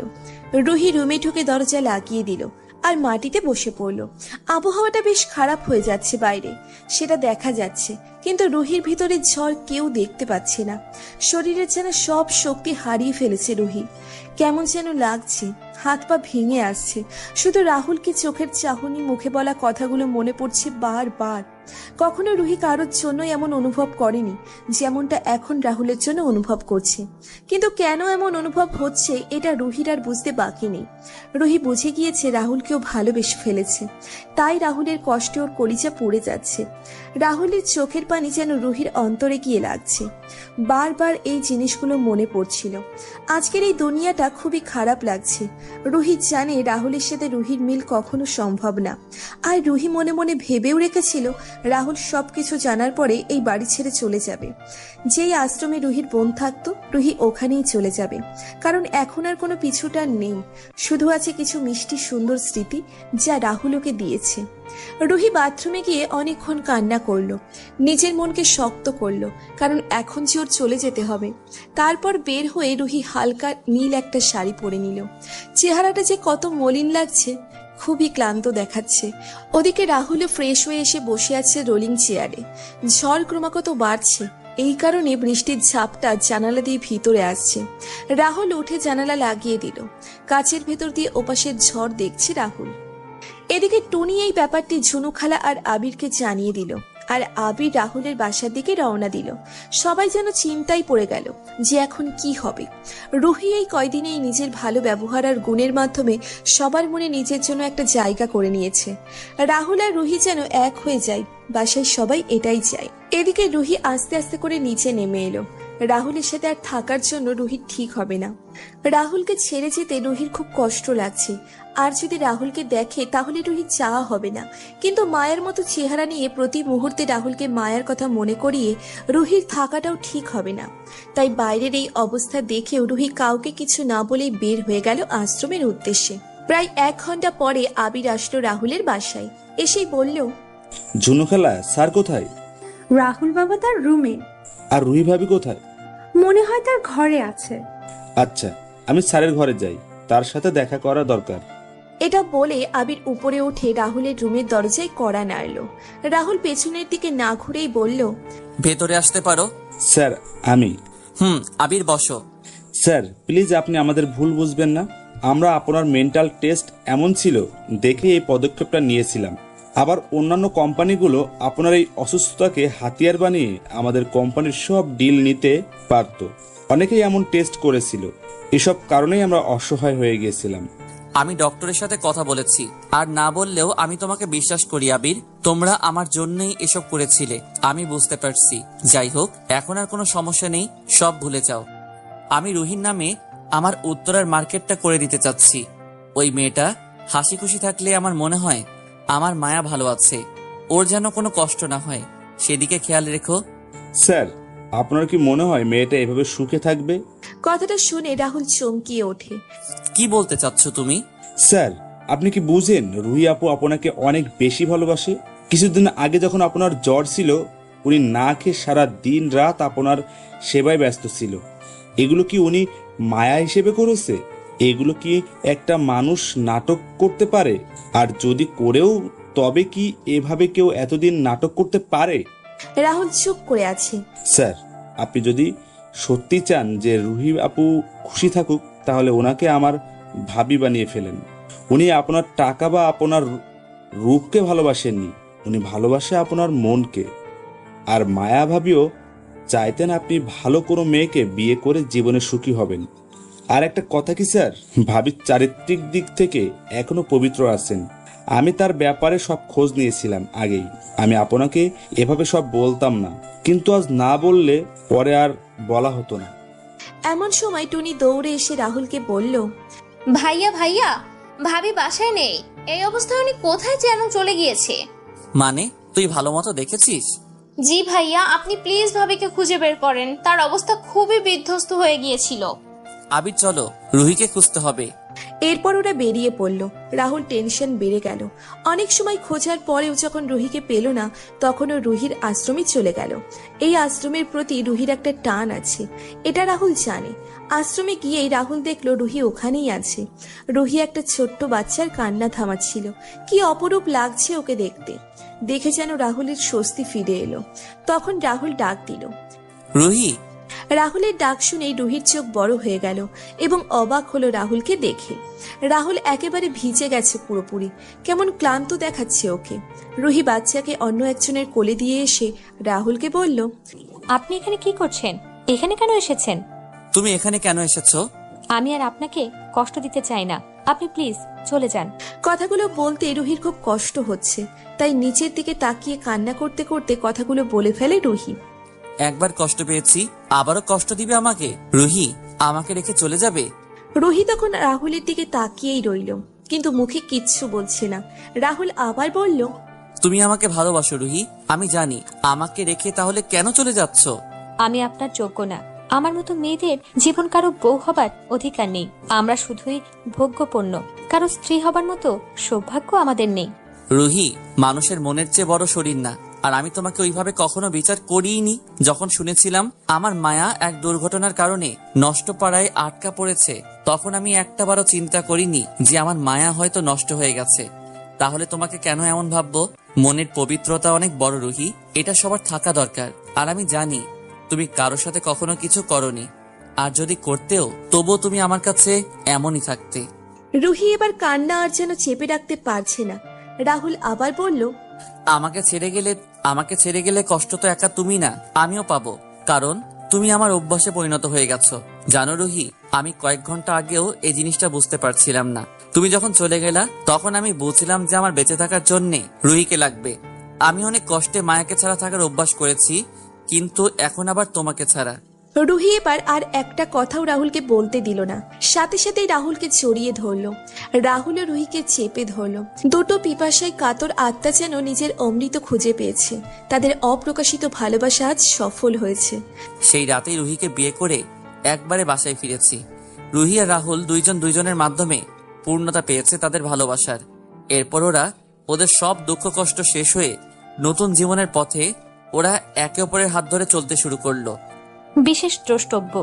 S3: রুহি রুমে ঢুকে দরজা লাগিয়ে দিল আর মাটিতে বসে পড়ল। আবহাওয়াটা বেশ খারাপ হয়ে যাচ্ছে বাইরে, সেটা দেখা যাচ্ছে, কিন্তু রুহির ভিতরে ঝড় কেউ দেখতে পাচ্ছে না। শরীরের যেন সব শক্তি হারিয়ে ফেলেছে রুহি। কেমন যেন লাগছে, হাত পা ভেঙে আসছে। শুধু রাহুলকে চোখের চাহনি, মুখে বলা কথাগুলো মনে পড়ছে বারবার। কখনো রুহি কারোর জন্য এমন অনুভব করেনি যেমনটা এখন রাহুলের জন্য অনুভব করছে। কিন্তু কেন এমন অনুভব হচ্ছে এটা রুহির আর বুঝতে বাকি নেই। রুহি বুঝে গিয়েছে রাহুলকেও ভালোবেসে ফেলেছে, তাই রাহুলের কষ্টে ওর কলিজা পড়ে যাচ্ছে। রাহুলের চোখের পানি যেন রুহির অন্তরে গিয়ে লাগছে। বারবার এই জিনিসগুলো মনে পড়ছিল। আজকের এই দুনিয়াটা খুবই খারাপ লাগছে। রুহি জানে রাহুলের সাথে রুহির মিল কখনো সম্ভব না। আর রুহি মনে মনে ভেবেও রেখেছিল রাহুল সবকিছু জানার পরে এই বাড়ি ছেড়ে চলে যাবে। যেই আশ্রমে রুহির বোন থাকতো, রুহি ওখানেই চলে যাবে, কারণ এখন আর কোনো পিছুটান নেই। শুধু আছে কিছু মিষ্টি সুন্দর স্মৃতি যা রাহুল ওকে দিয়েছে। রুহি বাথরুমে গিয়ে অনেকক্ষণ কান্না করলো, নিজের মনকে শক্ত করলো, কারণ এখন যে ওর চলে যেতে হবে। তারপর বের হয়ে রুহি হালকা নীল একটা শাড়ি পরে নিল। চেহারাটা যে কত মলিন লাগছে, খুবই ক্লান্ত দেখাচ্ছে। ওদিকে রাহুলও ফ্রেশ হয়ে এসে বসে আছে রোলিং চেয়ারে। ঝড় ক্রমাগত বাড়ছে, এই কারণে বৃষ্টির ঝাপটা জানালা দিয়ে ভিতরে আসছে। রাহুল উঠে জানালা লাগিয়ে দিল। কাচের ভেতর দিয়ে ওপাশের ঝড় দেখছে রাহুল। এদিকে টুনি এই ব্যাপারটি ঝুনু খালা আর আবিরকে জানিয়ে দিল, আর আবির রাহুলের বাসার দিকে রওনা দিল। সবাই যেন চিন্তায় পড়ে গেল যে এখন কি হবে। রুহি এই কয়দিনেই নিজের ভালো ব্যবহার আর গুণের মাধ্যমে সবার মনে নিজের জন্য একটা জায়গা করে নিয়েছে। রাহুল আর রুহি যেন এক হয়ে যায়, বাসায় সবাই এটাই চায়। এদিকে রুহি আস্তে আস্তে করে নিচে নেমে এলো। রাহুলের সাথে আর থাকার জন্য রুহির ঠিক হবে না। রাহুলকে ছেড়ে যেতে রুহির খুব কষ্ট লাগছে, আর যদি রাহুলকে দেখে তাহলে রুহির চাওয়া হবে না। কিন্তু মায়ের মতো চেহারা নিয়ে প্রতি মুহূর্তে রাহুলকে মায়ের কথা মনে করিয়ে রুহির থাকাটাও ঠিক হবে না। তাই বাইরের এই অবস্থা দেখেও রুহি কাউকে কিছু না বলেই বের হয়ে গেল আশ্রমের উদ্দেশ্যে। প্রায় 1 ঘন্টা পরে আবির আসলো রাহুলের বাসায়। এসেই বলল,
S17: ঝুনু খালা, স্যার কোথায়?
S15: রাহুল বাবা তার রুমে।
S17: আর রুহি ভাবি কোথায়?
S15: মনে হয় তার ঘরে আছে।
S17: আচ্ছা, আমি স্যারের ঘরে যাই, তার সাথে দেখা করা দরকার।
S3: এটা বলে আবির উপরে উঠে রাহুলের রুমের দরজায় কড়া নাড়ল। রাহুল পেছনের দিকে না ঘুরেই বলল,
S6: ভেতরে আসতে পারো?
S17: স্যার, আমি।
S6: আবির বসো।
S17: স্যার প্লিজ, আপনি আমাদের ভুল বুঝবেন না। আমরা আপনার মেন্টাল টেস্ট এমন ছিল দেখে এই পদক্ষেপটা নিয়েছিলাম। আবার অন্যান্য কোম্পানিগুলো আপনার এই অসুস্থতাকে হাতিয়ার বানিয়ে আমাদের কোম্পানির সব ডিল নিতে পারত। অনেকেই এমন টেস্ট করেছিল, এসব কারণেই আমরা অসহায় হয়ে গিয়েছিলাম।
S6: আমি ডক্টরের সাথে কথা বলেছি, আর না বললেও আমি তোমাকে বিশ্বাস করি আবির। তোমরা আমার জন্যই এসব করেছিলে, আমি বুঝতে পারছি। যাই হোক, এখন আর কোনো সমস্যা নেই, সব ভুলে যাও। আমি রুহির নামে আমার উত্তরার মার্কেটটা করে দিতে চাচ্ছি। ওই মেয়েটা হাসি খুশি থাকলে আমার মনে হয় আমার মায়া ভালো আছে, ওর যেন কোনো কষ্ট না হয়, সেদিকে খেয়াল রেখো।
S17: স্যার, আপনার কি মনে হয় মেয়েটা এভাবে সুখে থাকবে?
S3: কথাটা শুনে রাহুল চমকিয়ে ওঠে।
S6: কি বলতে চাচ্ছ তুমি?
S17: স্যার, আপনি কি বুঝেন রুহি আপু আপনাকে অনেক বেশি ভালোবাসে? কিছুদিন আগে যখন আপনার জ্বর ছিল, উনি না খেয়ে সারা দিন রাত আপনার সেবায় ব্যস্ত ছিল। এগুলো কি উনি মায়া হিসেবে করেছে? এগুলো কি একটা মানুষ নাটক করতে পারে? আর যদি করেও, তবে কি এভাবে কেউ এতদিন নাটক করতে পারে?
S3: রাহুল চুপ করে আছে।
S17: স্যার, আপনি যদি সত্যি চান যে রুহি আপু খুশি থাকুক, তাহলে ওনাকে আমার ভাবি বানিয়ে ফেলেন। উনি আপনার টাকা বা আপনার রূপকে ভালোবাসেননি, উনি ভালোবাসে আপনার মনকে। আর মায়া ভাবিও চাইতেন আপনি ভালো কোনো মেয়েকে বিয়ে করে জীবনে সুখী হবেন। আর একটা কথা কি স্যার, ভাবির চারিত্রিক দিক থেকে এখনো পবিত্র আছেন। আমি তার ব্যাপারে সব খোঁজ নিয়েছিলাম আগেই। আমি আপনাকে এভাবে সব বলতাম না, কিন্তু আজ না বললে পরে আর বলা হতো না।
S3: এমন সময় টুনি দৌড়ে এসে রাহুলকে বলল,
S10: ভাইয়া ভাইয়া, ভাবি বাসায় নেই। এই অবস্থায় উনি কোথায় যেন চলে গিয়েছে।
S6: মানে তুই ভালো মতো দেখেছিস?
S10: জি ভাইয়া, আপনি প্লিজ ভাবিকে খুঁজে বের করেন। তার অবস্থা খুবই বিধ্বস্ত হয়ে গিয়েছিল।
S6: আবির চলো, রুহিকে খুঁজতে হবে।
S3: এরপর ওরা বেরিয়ে পড়ল। রাহুল টেনশন বেড়ে গেল। অনেক সময় খোঁজার পরেও যখন রুহিকে পেল না, তখন ও রুহির আশ্রমে চলে গেল। এই আশ্রমের প্রতি রুহির একটা টান আছে, এটা রাহুল জানে। আশ্রমে গিয়েই রাহুল দেখলো রুহি ওখানেই আছে। রুহি একটা ছোট্ট বাচ্চার কান্না থামাচ্ছিল। কি অপরূপ লাগছে ওকে দেখতে। দেখে যেন রাহুলের স্বস্তি ফিরে এলো। তখন রাহুল ডাক দিল,
S6: রুহি।
S3: রাহুলের ডাক শুনেই রুহির চোখ বড় হয়ে গেল এবং অবাক হলো রাহুলকে দেখে। রাহুল একেবারে ভিজে গেছে পুরোপুরি, কেমন ক্লান্ত দেখাচ্ছে ওকে। রুহি বাচ্চাকে অন্য একজনের কোলে দিয়ে এসে রাহুলকে বলল,
S1: আপনি এখানে কি করছেন? এখানে কেন এসেছেন?
S6: তুমি এখানে কেন এসেছো?
S1: আমি আর আপনাকে কষ্ট দিতে চাই না, আপনি প্লিজ চলে যান।
S3: কথাগুলো বলতে রুহির খুব কষ্ট হচ্ছে, তাই নিচের দিকে তাকিয়ে কান্না করতে করতে কথাগুলো বলে ফেলে রুহি।
S6: একবার কষ্ট পেয়েছি, আবারও কষ্ট দিবে আমাকে? রুহি, আমাকে রেখে চলে যাবে?
S3: রুহি তখন রাহুলের দিকে তাকিয়েই রইল, কিন্তু মুখে কিচ্ছু বলছে না। রাহুল আবার বলল,
S6: তুমি আমাকে ভালোবাসো রুহি, আমি জানি। আমাকে রেখে তাহলে কেন চলে যাচ্ছ?
S1: আমি আপনার যোগ্য না। আমার মতো মেয়েদের জীবন কারো বউ হবার অধিকার নেই। আমরা শুধুই ভোগ্যপণ্য, কারো স্ত্রী হবার মতো সৌভাগ্য আমাদের নেই।
S6: রুহি, মানুষের মনের চেয়ে বড় শরীর না। আর আমি তোমাকে ওইভাবে কখনো বিচার করিনি। যখন শুনেছিলাম আমার মায়া এক দুর্ঘটনার কারণে নষ্ট পাড়ায় আটকা পড়েছে, তখন আমি একটাবারও চিন্তা করিনি যে আমার মায়া হয়তো নষ্ট হয়ে গেছে। তাহলে তোমাকে কেন এমন ভাববো? মনের পবিত্রতা অনেক বড় রুহি, এটা সবার থাকা দরকার। আর আমি জানি তুমি কারোর সাথে কখনো কিছু করনি, আর যদি করতেও তবুও তুমি আমার কাছে এমনই থাকতে।
S3: রুহি এবার কান্না আর যেন চেপে রাখতে পারছে না। রাহুল আবার বলল,
S6: আমাকে ছেড়ে গেলে কষ্ট তো একা তুমি না, আমিও পাবো। কারণ তুমি আমার অভ্যাসে পরিণত হয়ে গেছো। জানো রুহি, আমি কয়েক ঘন্টা আগেও এই জিনিসটা বুঝতে পারছিলাম না। তুমি যখন চলে গেলা, তখন আমি বুঝছিলাম যে আমার বেঁচে থাকার জন্যে রুহিকে লাগবে। আমি অনেক কষ্টে মায়াকে ছাড়া থাকার অভ্যাস করেছি, কিন্তু এখন আবার তোমাকে ছাড়া।
S3: রুহি এবার আর একটা কথাও রাহুলকে বলতে দিল না। সাথে সাথেই রাহুলকে জড়িয়ে ধরলো। রাহুল ও রুহিকে চেপে ধরলো। দুটো পিপাসায় কাতর আত্মা যেন নিজের অমৃত খুঁজে পেয়েছে। তাদের অপ্রকাশিত ভালোবাসা আজ সফল হয়েছে।
S6: সেই রাতেই রুহিকে বিয়ে করে একবারে বাসায় ফিরেছি। রুহি আর রাহুল দুইজন দুইজনের মাধ্যমে পূর্ণতা পেয়েছে তাদের ভালোবাসার। এরপর ওদের সব দুঃখ কষ্ট শেষ হয়ে নতুন জীবনের পথে ওরা একে অপরের হাত ধরে চলতে শুরু করলো।
S1: বিশেষ দ্রষ্টব্য,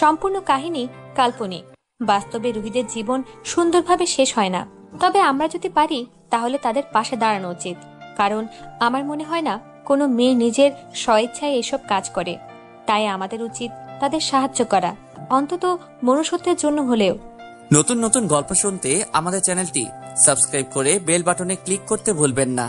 S1: সম্পূর্ণ কাহিনী কাল্পনিক। বাস্তবে রুহিদের জীবন সুন্দরভাবে শেষ হয় না। তবে আমরা যদি পারি তাহলে তাদের পাশে দাঁড়ানো উচিত। কারণ আমার মনে হয় না কোনো মেয়ে নিজের স্বইচ্ছায় এসব কাজ করে। তাই আমাদের উচিত তাদের সাহায্য করা, অন্তত মনুষ্যত্বের জন্য হলেও।
S6: নতুন নতুন গল্প শুনতে আমাদের চ্যানেলটি সাবস্ক্রাইব করে বেল বাটনে ক্লিক করতে ভুলবেন না।